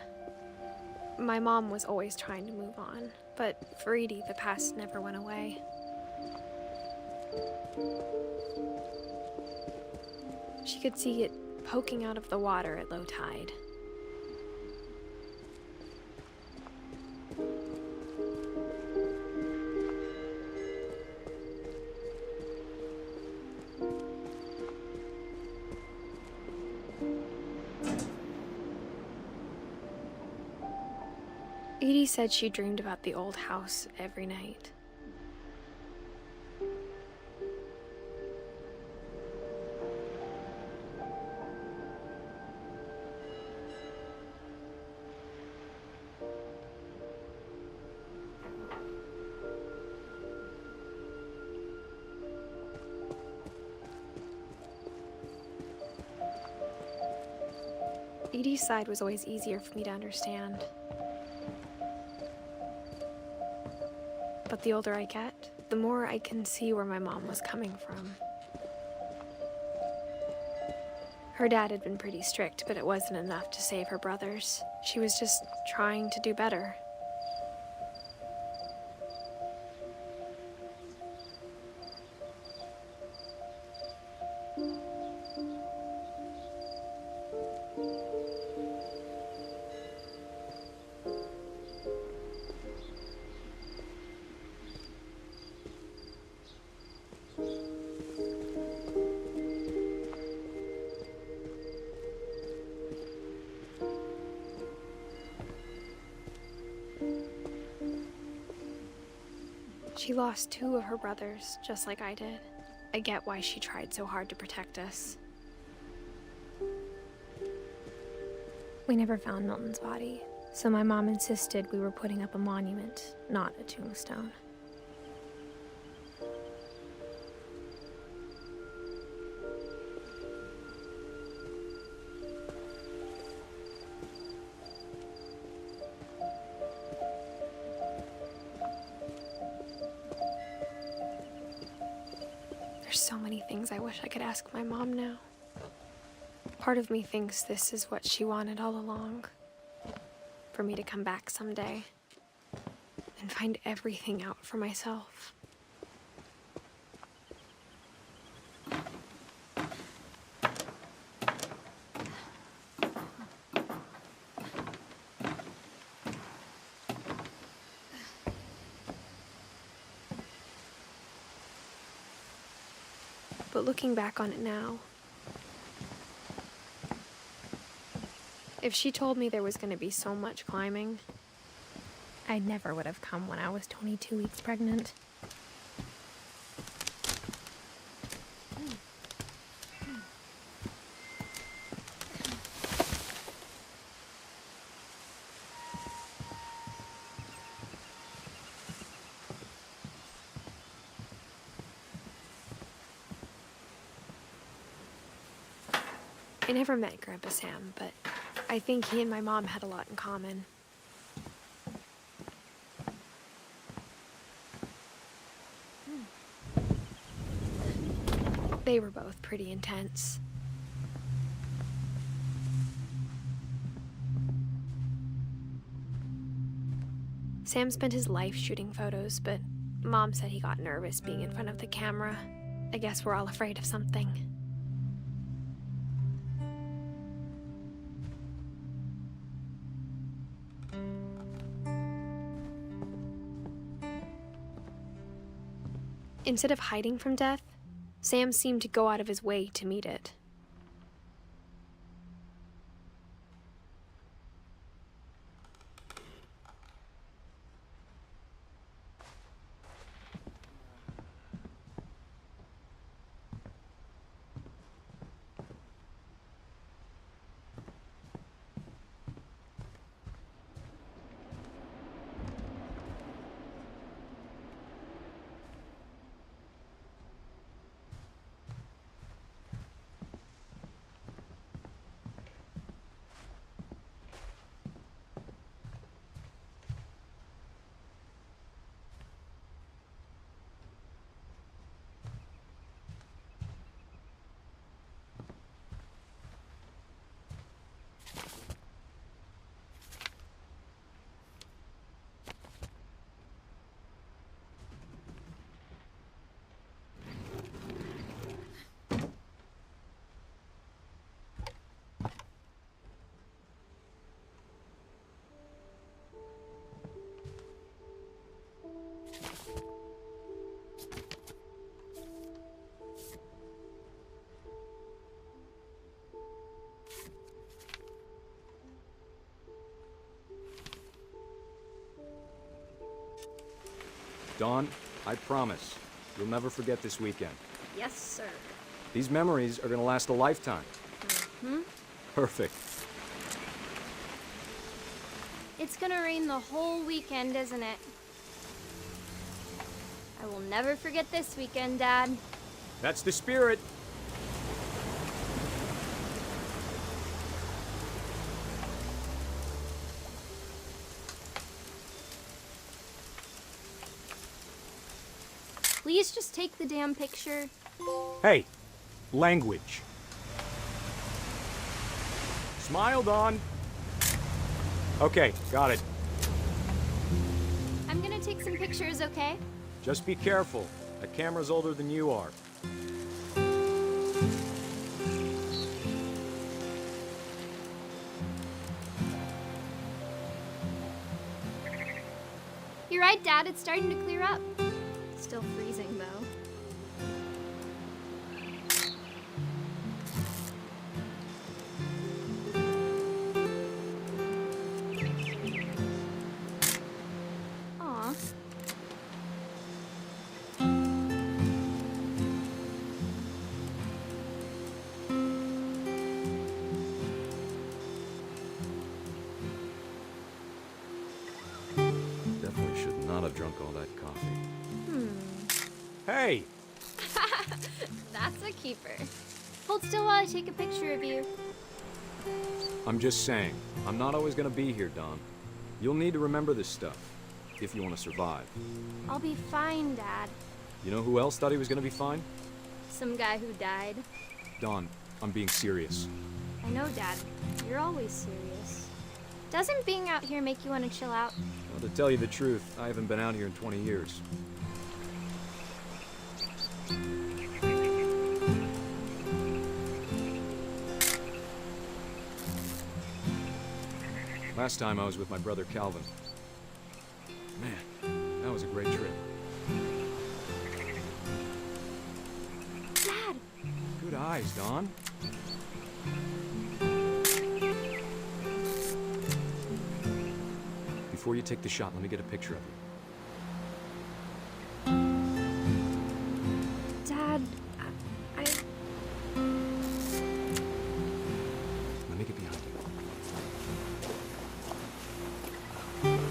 My mom was always trying to move on, but for Edie, the past never went away. She could see it poking out of the water at low tide. Edie said she dreamed about the old house every night. Edie's side was always easier for me to understand. But the older I get, the more I can see where my mom was coming from. Her dad had been pretty strict, but it wasn't enough to save her brothers. She was just trying to do better. She lost 2 of her brothers, just like I did. I get why she tried so hard to protect us. We never found Milton's body, so my mom insisted we were putting up a monument, not a tombstone. There's so many things I wish I could ask my mom now. Part of me thinks this is what she wanted all along. For me to come back someday and find everything out for myself. But looking back on it now, if she told me there was going to be so much climbing, I never would have come when I was 22 weeks pregnant. I never met Grandpa Sam, but I think he and my mom had a lot in common. They were both pretty intense. Sam spent his life shooting photos, but Mom said he got nervous being in front of the camera. I guess we're all afraid of something. Instead of hiding from death, Sam seemed to go out of his way to meet it. Dawn, I promise, you'll never forget this weekend. Yes, sir. These memories are gonna last a lifetime. Mm-hmm. Perfect. It's gonna rain the whole weekend, isn't it? I will never forget this weekend, Dad. That's the spirit. Please just take the damn picture. Hey, language. Smile, Dawn. Okay, got it. I'm gonna take some pictures, okay? Just be careful. That camera's older than you are. You're right, Dad. It's starting to clear up. Still freezing, though. Aw. Definitely should not have drunk all that coffee. Hey! That's a keeper. Hold still while I take a picture of you. I'm just saying, I'm not always gonna be here, Dawn. You'll need to remember this stuff, if you want to survive. I'll be fine, Dad. You know who else thought he was gonna be fine? Some guy who died. Dawn, I'm being serious. I know, Dad. You're always serious. Doesn't being out here make you want to chill out? Well, to tell you the truth, I haven't been out here in 20 years. Last time I was with my brother Calvin. Man, that was a great trip. Dad! Good eyes, Dawn. Before you take the shot, let me get a picture of you. Dad, I... Let me get behind you.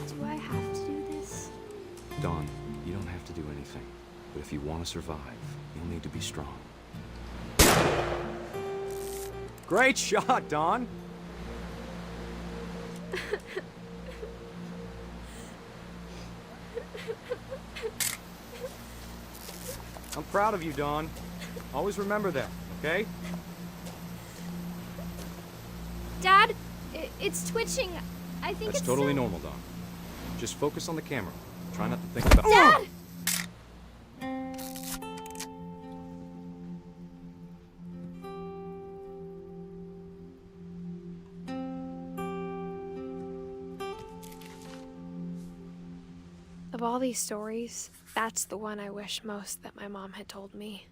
Do I have to do this? Dawn, you don't have to do anything. But if you want to survive, you'll need to be strong. Great shot, Dawn! I'm proud of you, Dawn. Always remember that, okay? Dad, it's twitching. I think That's it's totally so... normal, Dawn. Just focus on the camera. Try not to think about— Dad! Of all these stories, that's the one I wish most that my mom had told me.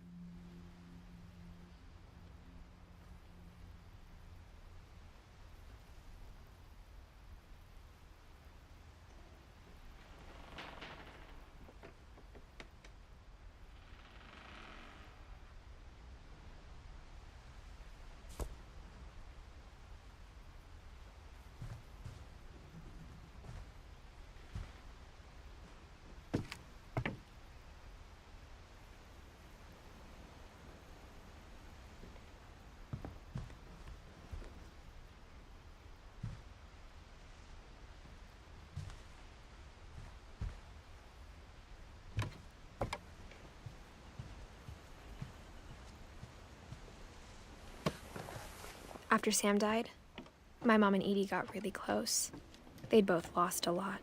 After Sam died, my mom and Edie got really close. They'd both lost a lot.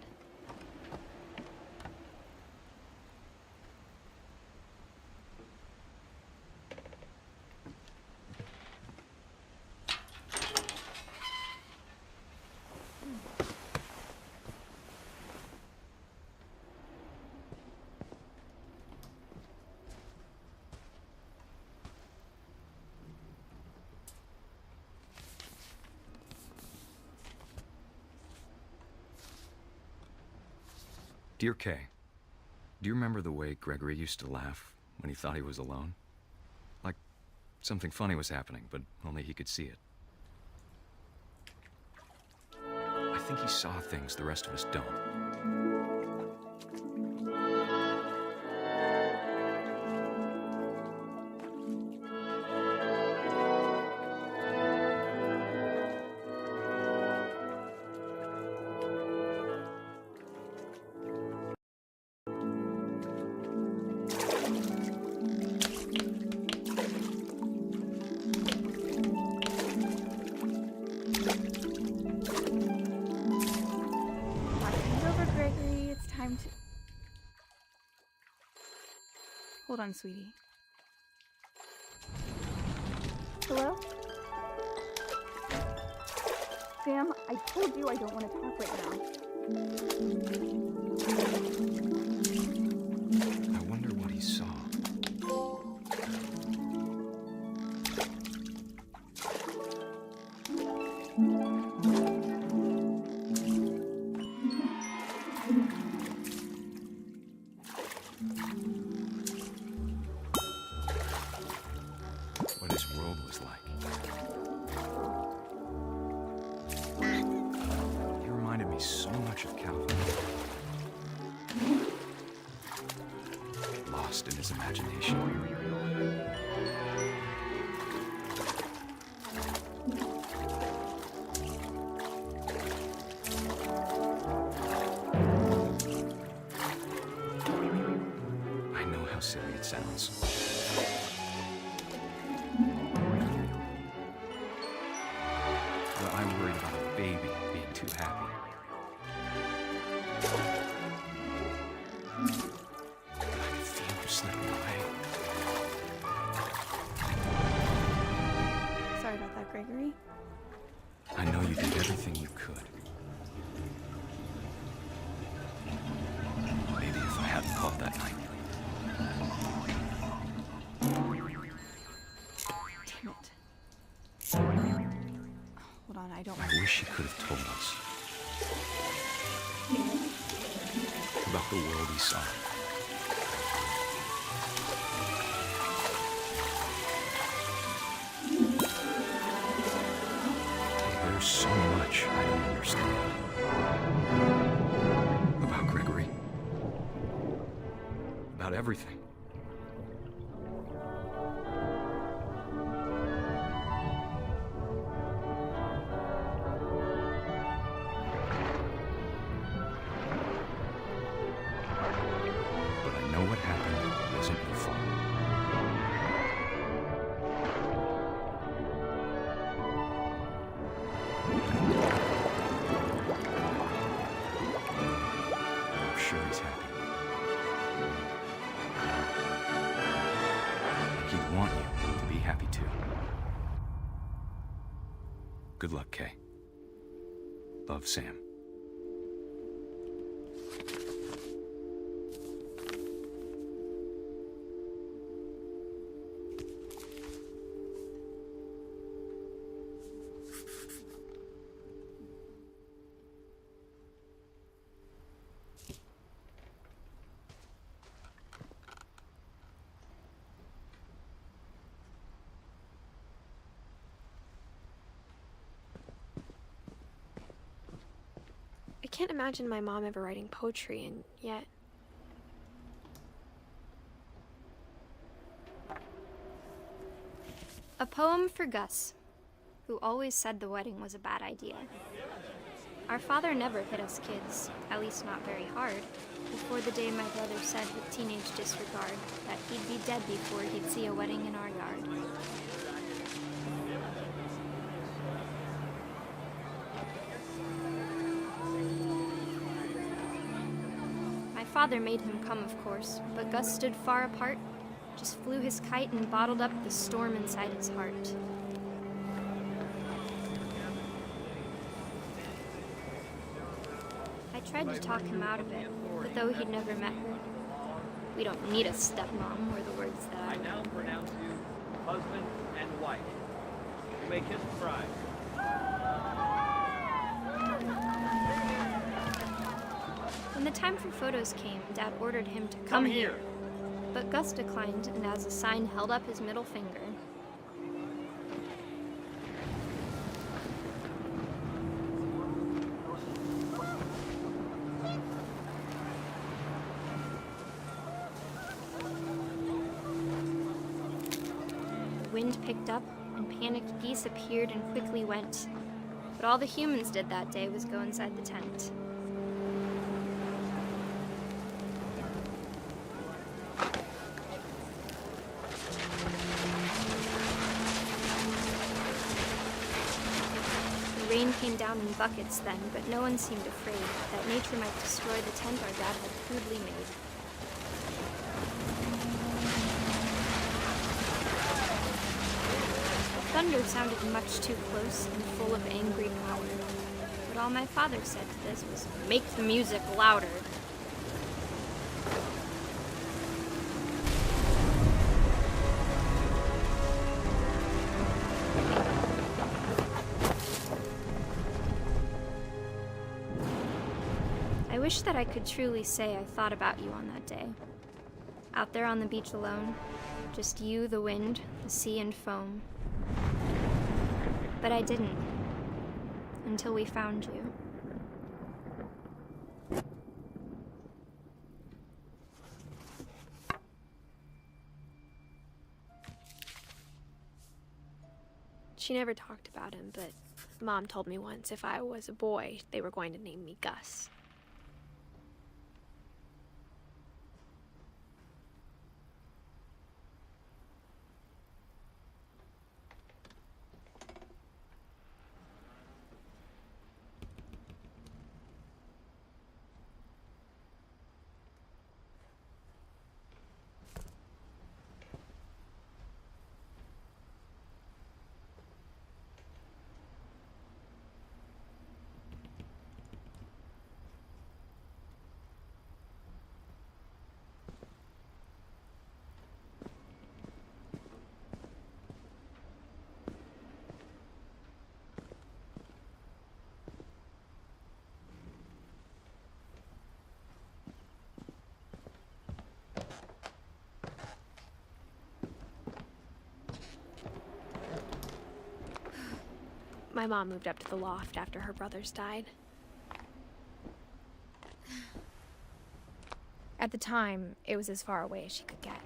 Dear Kay, do you remember the way Gregory used to laugh when he thought he was alone? Like something funny was happening, but only he could see it. I think he saw things the rest of us don't. Hold on, sweetie. Hello? Sam, I told you I don't want to talk right now. I wonder what he saw. What his world was like. He reminded me so much of Calvin. Lost in his imagination. I know how silly it sounds. But I'm worried about a baby being too happy. But I can feel him slipping away. Sorry about that, Gregory. I know you did everything you could. Maybe if I hadn't called that night. Damn it. Hold on, I don't I want wish he could have told us about the world he saw. There's so much I don't understand about Gregory, about everything. But I know what happened wasn't your fault. I'm sure he's happy. And he'd want you to be happy too. Good luck, Kay. Love, Sam. I can't imagine my mom ever writing poetry, and yet... A poem for Gus, who always said the wedding was a bad idea. Our father never hit us kids, at least not very hard, before the day my brother said with teenage disregard that he'd be dead before he'd see a wedding in our yard. My father made him come, of course, but Gus stood far apart, just flew his kite and bottled up the storm inside his heart. I tried to talk him out of it, but though he'd never met her, we don't need a stepmom, were the words that I now pronounce you husband and wife. You may kiss the bride. When the time for photos came, Dad ordered him to come here. But Gus declined, and as a sign held up his middle finger. The wind picked up, and panicked geese appeared and quickly went. But all the humans did that day was go inside the tent. The rain came down in buckets then, but no one seemed afraid that nature might destroy the tent our dad had crudely made. thunder sounded much too close and full of angry power. But all my father said to this was, "Make the music louder." I wish that I could truly say I thought about you on that day. Out there on the beach alone, just you, the wind, the sea, and foam. But I didn't, until we found you. She never talked about him, but Mom told me once if I was a boy, they were going to name me Gus. My mom moved up to the loft after her brothers died. At the time, it was as far away as she could get.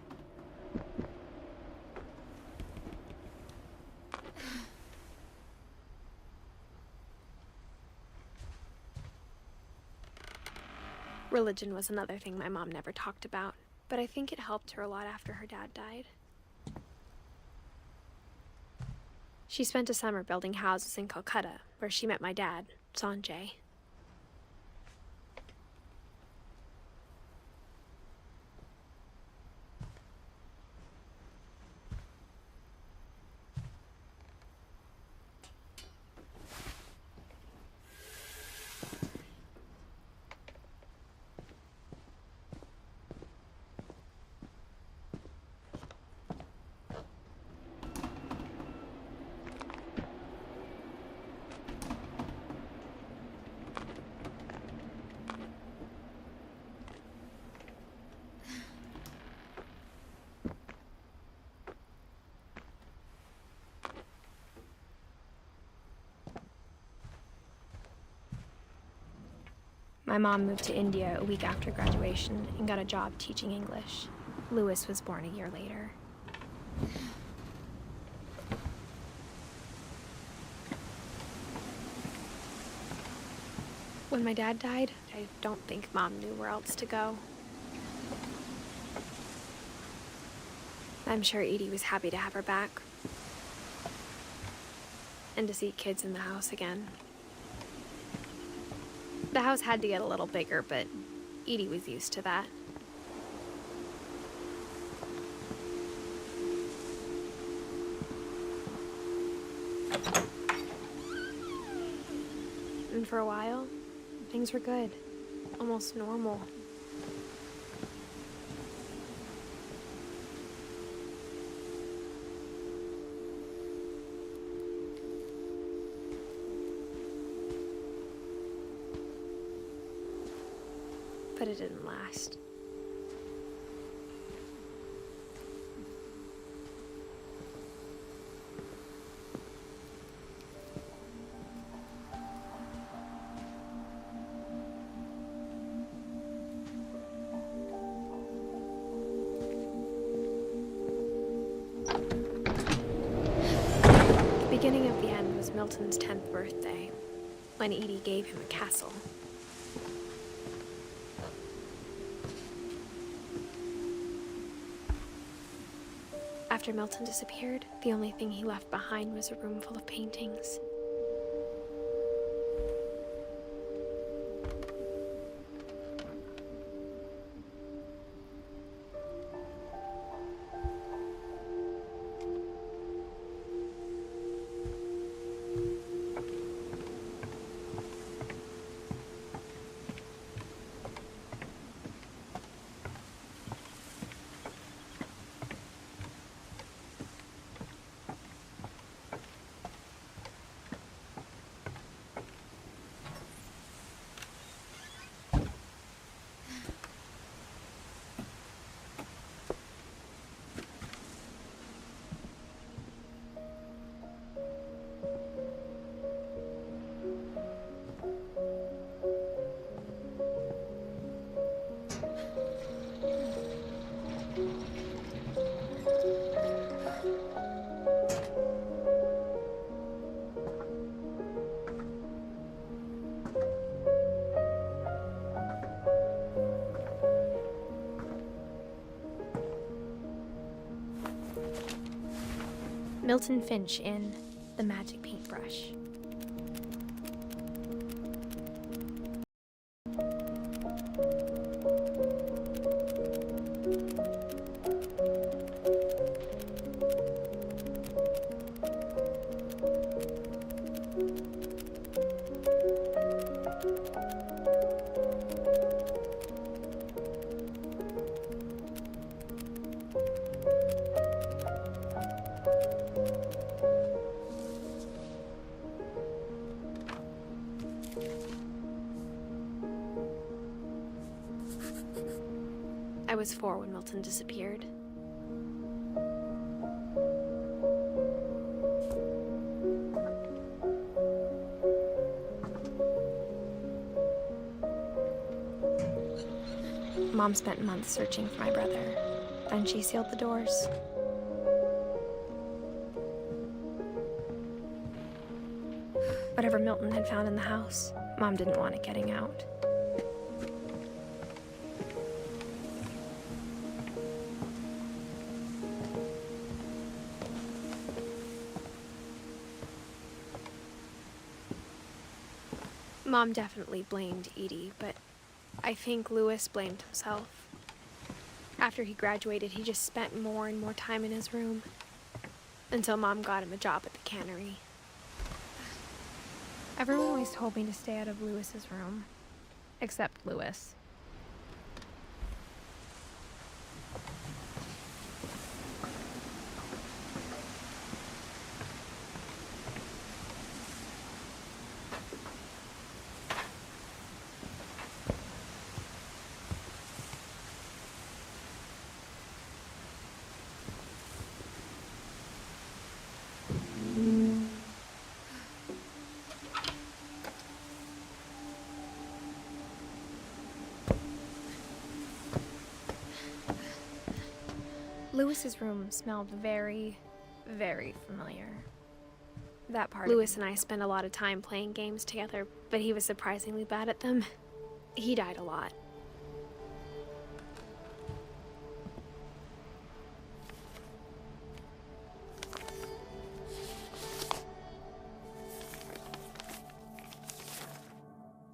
Religion was another thing my mom never talked about, but I think it helped her a lot after her dad died. She spent a summer building houses in Calcutta, where she met my dad, Sanjay. My mom moved to India a week after graduation and got a job teaching English. Louis was born a year later. When my dad died, I don't think Mom knew where else to go. I'm sure Edie was happy to have her back. And to see kids in the house again. The house had to get a little bigger, but Edie was used to that. And for a while, things were good. Almost normal. But it didn't last. The beginning of the end was Milton's 10th birthday, when Edie gave him a castle. After Milton disappeared, the only thing he left behind was a room full of paintings. Milton Finch in The Magic Paintbrush. I was 4 when Milton disappeared. Mom spent months searching for my brother. Then she sealed the doors. Whatever Milton had found in the house, Mom didn't want it getting out. Mom definitely blamed Edie, but I think Lewis blamed himself. After he graduated, he just spent more and more time in his room, until Mom got him a job at the cannery. Everyone always told me to stay out of Lewis's room, except Lewis. Lewis's room smelled very, very familiar. That part. Lewis and I spent a lot of time playing games together, but he was surprisingly bad at them. He died a lot.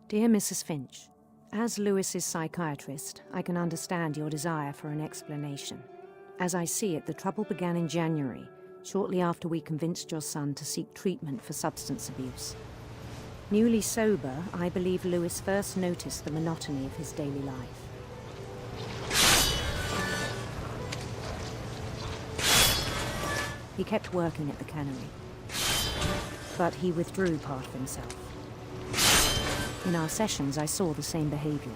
Dear Mrs. Finch, as Lewis's psychiatrist, I can understand your desire for an explanation. As I see it, the trouble began in January, shortly after we convinced your son to seek treatment for substance abuse. Newly sober, I believe Lewis first noticed the monotony of his daily life. He kept working at the cannery, but he withdrew part of himself. In our sessions, I saw the same behavior.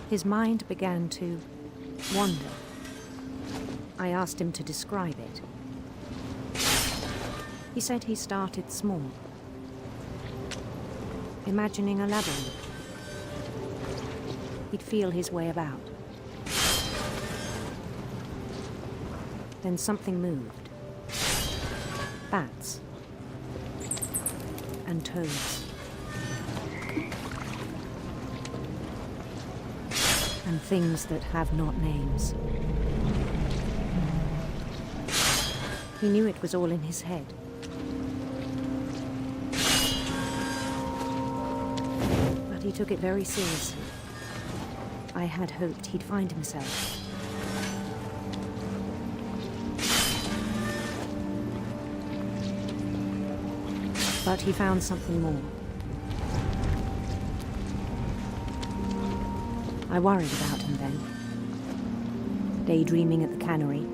His mind began to wander. I asked him to describe it. He said he started small, imagining a labyrinth. He'd feel his way about. Then something moved. Bats and toads. And things that have not names. He knew it was all in his head. But he took it very seriously. I had hoped he'd find himself. But he found something more. I worried about him then, daydreaming at the cannery.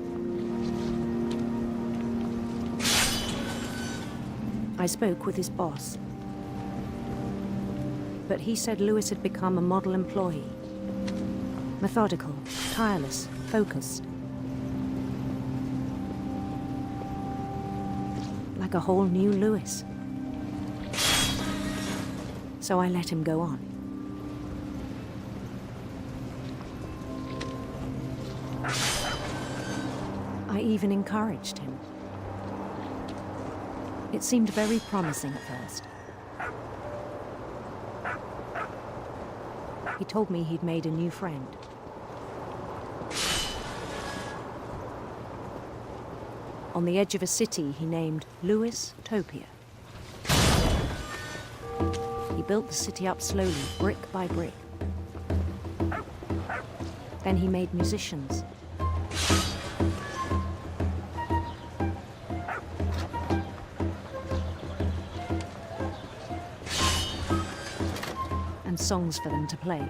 I spoke with his boss, but he said Lewis had become a model employee. Methodical, tireless, focused. Like a whole new Lewis. So I let him go on. I even encouraged him. It seemed very promising at first. He told me he'd made a new friend. on the edge of a city he named Lewis-topia. He built the city up slowly, brick by brick. Then he made musicians. And songs for them to play.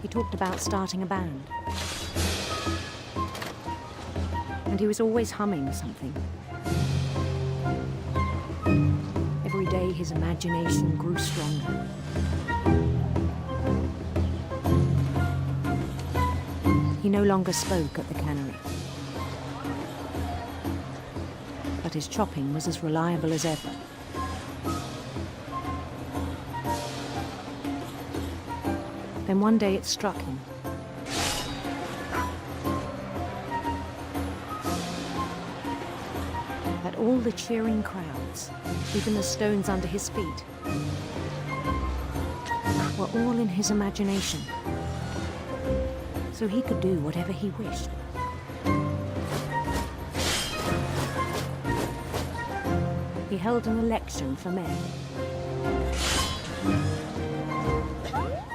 He talked about starting a band. And he was always humming something. Every day his imagination grew stronger. He no longer spoke at the cannery. But his chopping was as reliable as ever. Then one day it struck him. That all the cheering crowds, even the stones under his feet, were all in his imagination. So he could do whatever he wished. He held an election for mayor.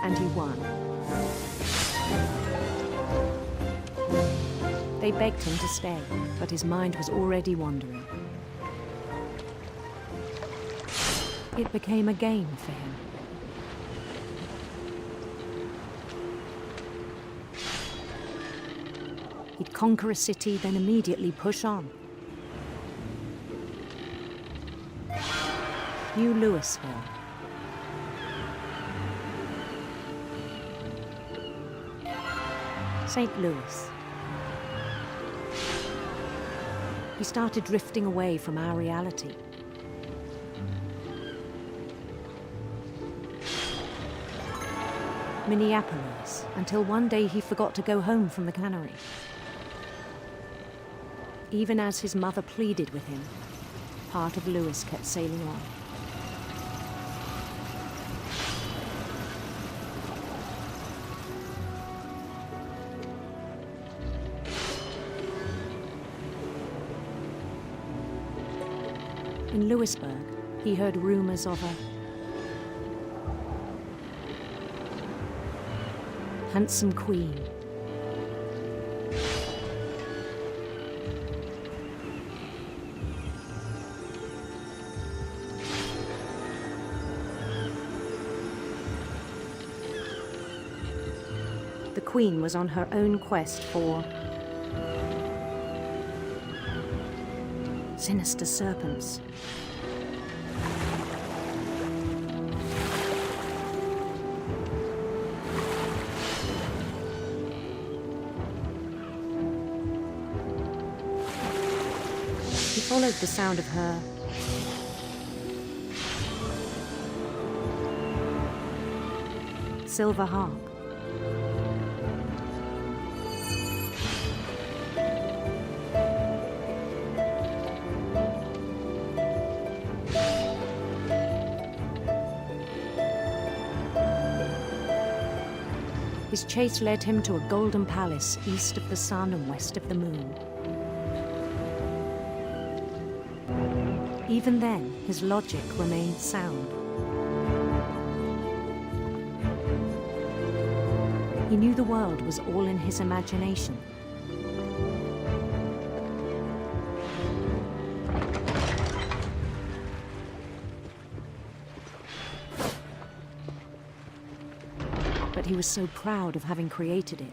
And he won. They begged him to stay, but his mind was already wandering. It became a game for him. He'd conquer a city, then immediately push on. New Louisville. St. Louis. He started drifting away from our reality. Minneapolis, until one day he forgot to go home from the cannery. Even as his mother pleaded with him, part of Louis kept sailing on. In Lewisburg, he heard rumors of a handsome queen. The queen was on her own quest for sinister serpents. He followed the sound of her silver harp. His chase led him to a golden palace east of the sun and west of the moon. Even then, his logic remained sound. He knew the world was all in his imagination. But he was so proud of having created it.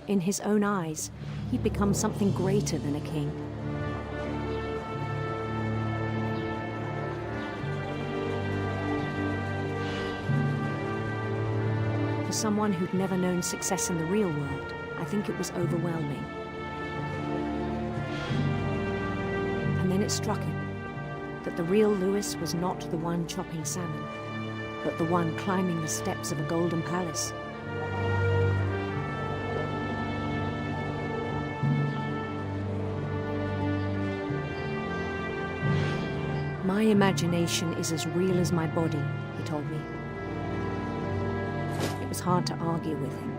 In his own eyes, he'd become something greater than a king. For someone who'd never known success in the real world, I think it was overwhelming. And then it struck him that the real Louis was not the one chopping salmon, but the one climbing the steps of a golden palace. My imagination is as real as my body, he told me. was hard to argue with him.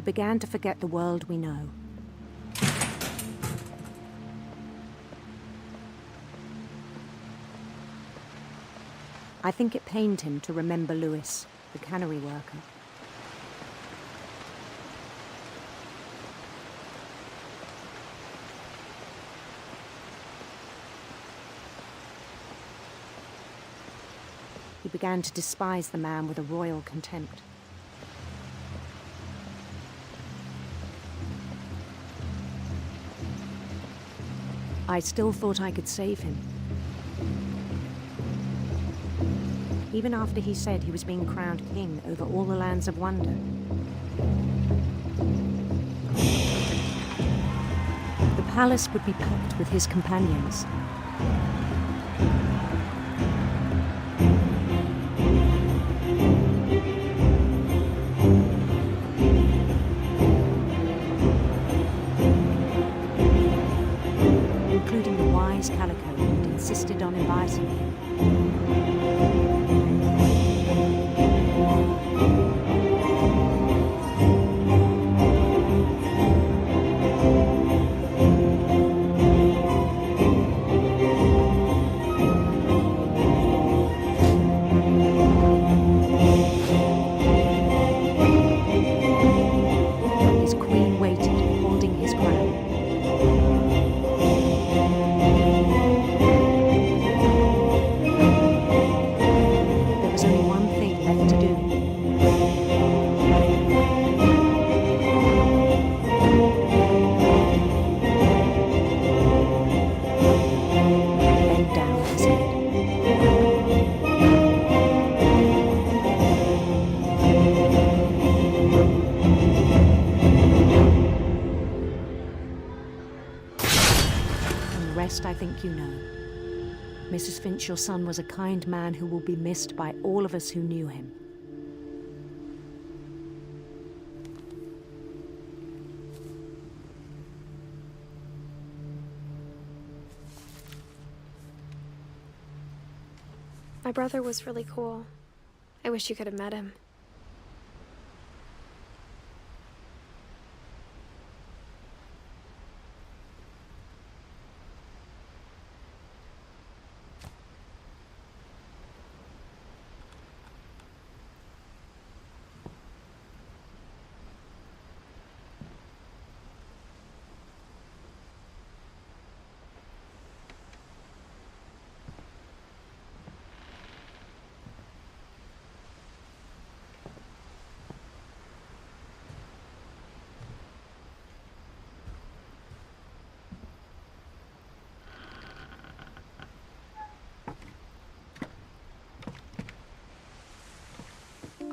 Began to forget the world we know. I think it pained him to remember Lewis, the cannery worker. He began to despise the man with a royal contempt. I still thought I could save him. Even after he said he was being crowned king over all the lands of wonder. The palace would be packed with his companions. Including the wise Calico who'd insisted on inviting him. His queen waited, holding his crown. There was only one thing left to do. Bend down his head. And the rest I think you know. Mrs. Finch, your son was a kind man who will be missed by all of us who knew him. My brother was really cool. I wish you could have met him.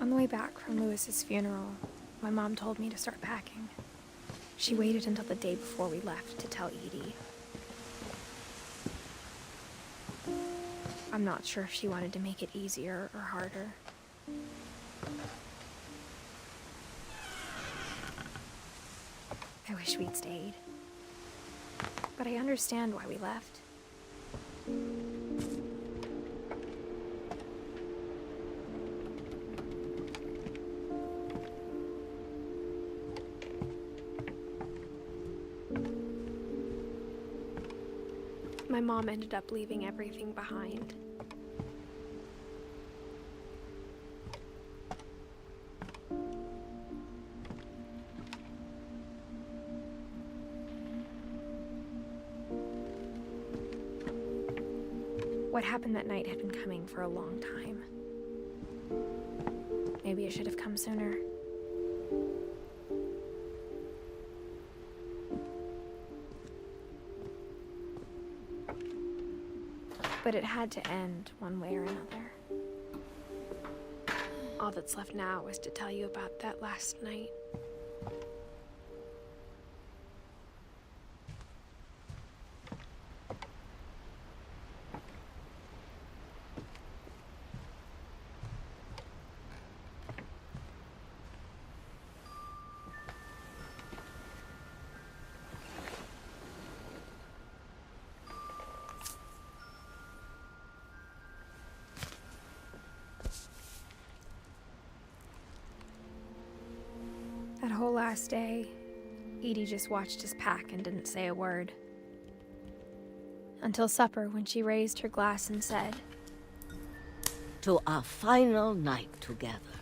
On the way back from Lewis's funeral, my mom told me to start packing. She waited until the day before we left to tell Edie. I'm not sure if she wanted to make it easier or harder. I wish we'd stayed. But I understand why we left. My mom ended up leaving everything behind. What happened that night had been coming for a long time. Maybe it should have come sooner. But it had to end one way or another. All that's left now is to tell you about that last night. That whole last day, Edie just watched us pack and didn't say a word. Until supper, when she raised her glass and said, "To our final night together,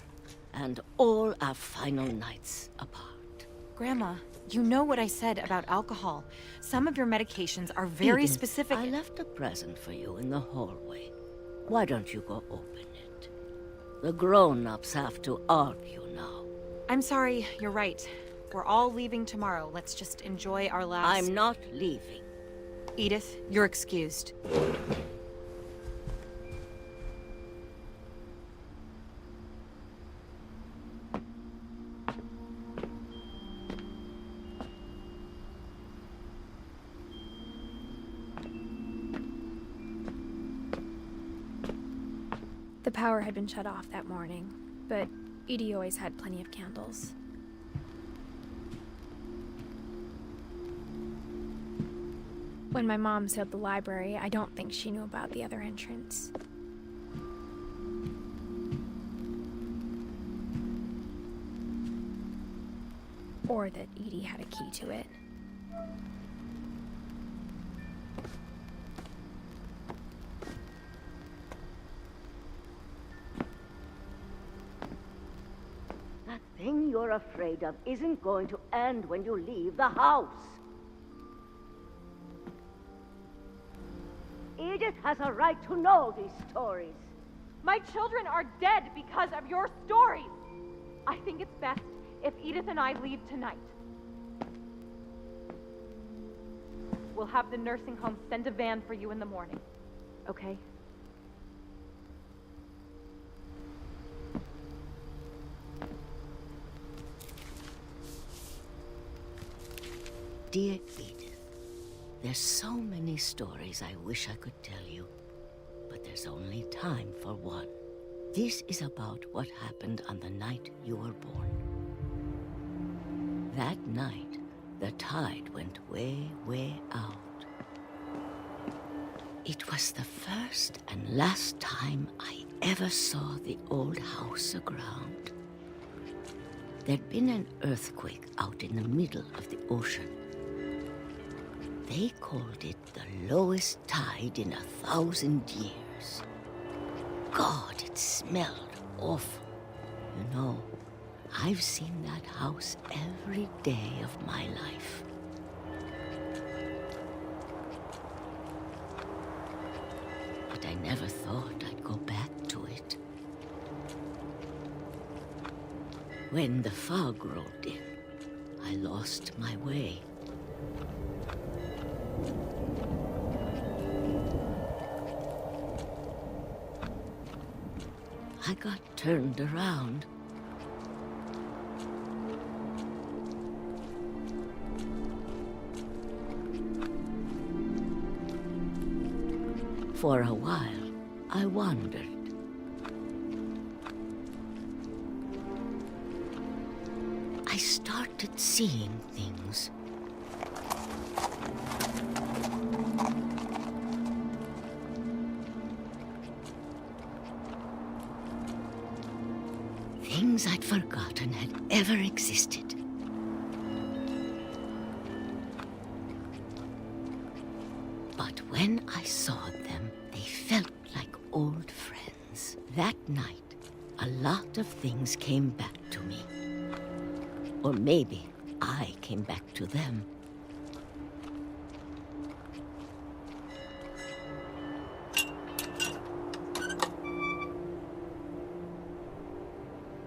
and all our final nights apart." Grandma, you know what I said about alcohol. Some of your medications are very Edith, specific. I left a present for you in the hallway. Why don't you go open it? The grown-ups have to argue now. I'm sorry, you're right. We're all leaving tomorrow. Let's just enjoy our last... I'm not leaving. Edith, you're excused. The power had been shut off that morning, but Edie always had plenty of candles. When my mom sealed the library, I don't think she knew about the other entrance. Or that Edie had a key to it. That thing you're afraid of isn't going to end when you leave the house. Edith has a right to know these stories. My children are dead because of your stories. I think it's best if Edith and I leave tonight. We'll have the nursing home send a van for you in the morning, okay? Dear Edith, there's so many stories I wish I could tell you, but there's only time for one. This is about what happened on the night you were born. That night, the tide went way, way out. It was the first and last time I ever saw the old house aground. There'd been an earthquake out in the middle of the ocean. They called it the lowest tide in 1,000 years. God, it smelled awful. You know, I've seen that house every day of my life. But I never thought I'd go back to it. When the fog rolled in, I lost my way. I got turned around. For a while, I wandered. I started seeing things. Things I'd forgotten had ever existed. But when I saw them, they felt like old friends. That night, a lot of things came back to me. Or maybe I came back to them.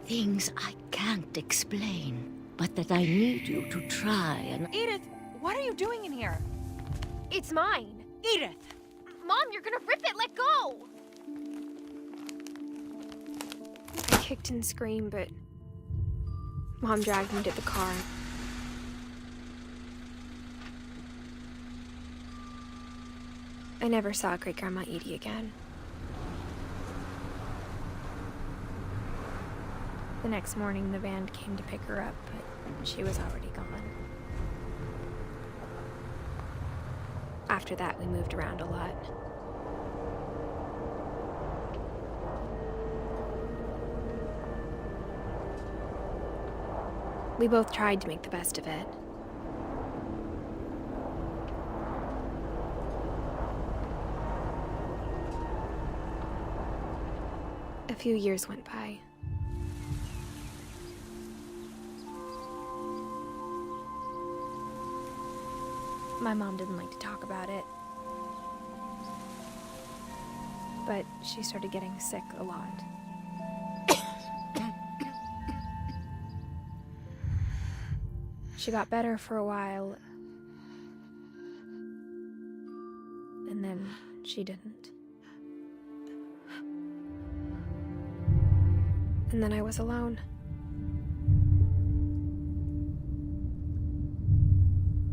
Things I can't explain, but that I need you to try and... Edith, what are you doing in here? It's mine. Edith! Mom, you're gonna rip it. Let go! I kicked and screamed, but Mom dragged me to the car. I never saw Great-Grandma Edie again. The next morning, the band came to pick her up, but she was already gone. After that, we moved around a lot. We both tried to make the best of it. A few years went by. My mom didn't like to talk about it, but she started getting sick a lot. She got better for a while, and then she didn't. And then I was alone.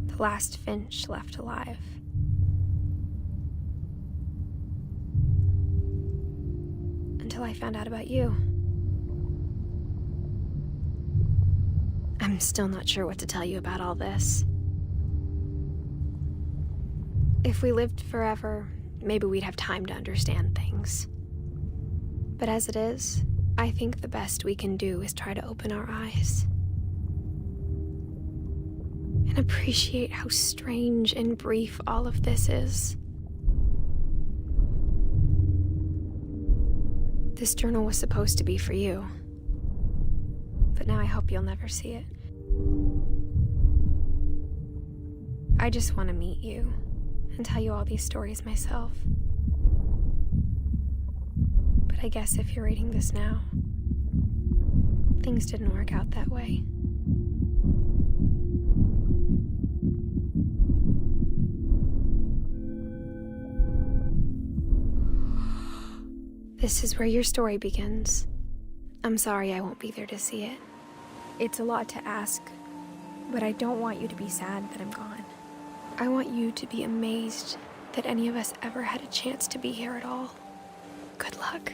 The last Finch left alive. Until I found out about you. I'm still not sure what to tell you about all this. If we lived forever, maybe we'd have time to understand things. But as it is, I think the best we can do is try to open our eyes. And appreciate how strange and brief all of this is. This journal was supposed to be for you. But now I hope you'll never see it. I just want to meet you and tell you all these stories myself. But I guess if you're reading this now, things didn't work out that way. This is where your story begins. I'm sorry I won't be there to see it. It's a lot to ask, but I don't want you to be sad that I'm gone. I want you to be amazed that any of us ever had a chance to be here at all. Good luck.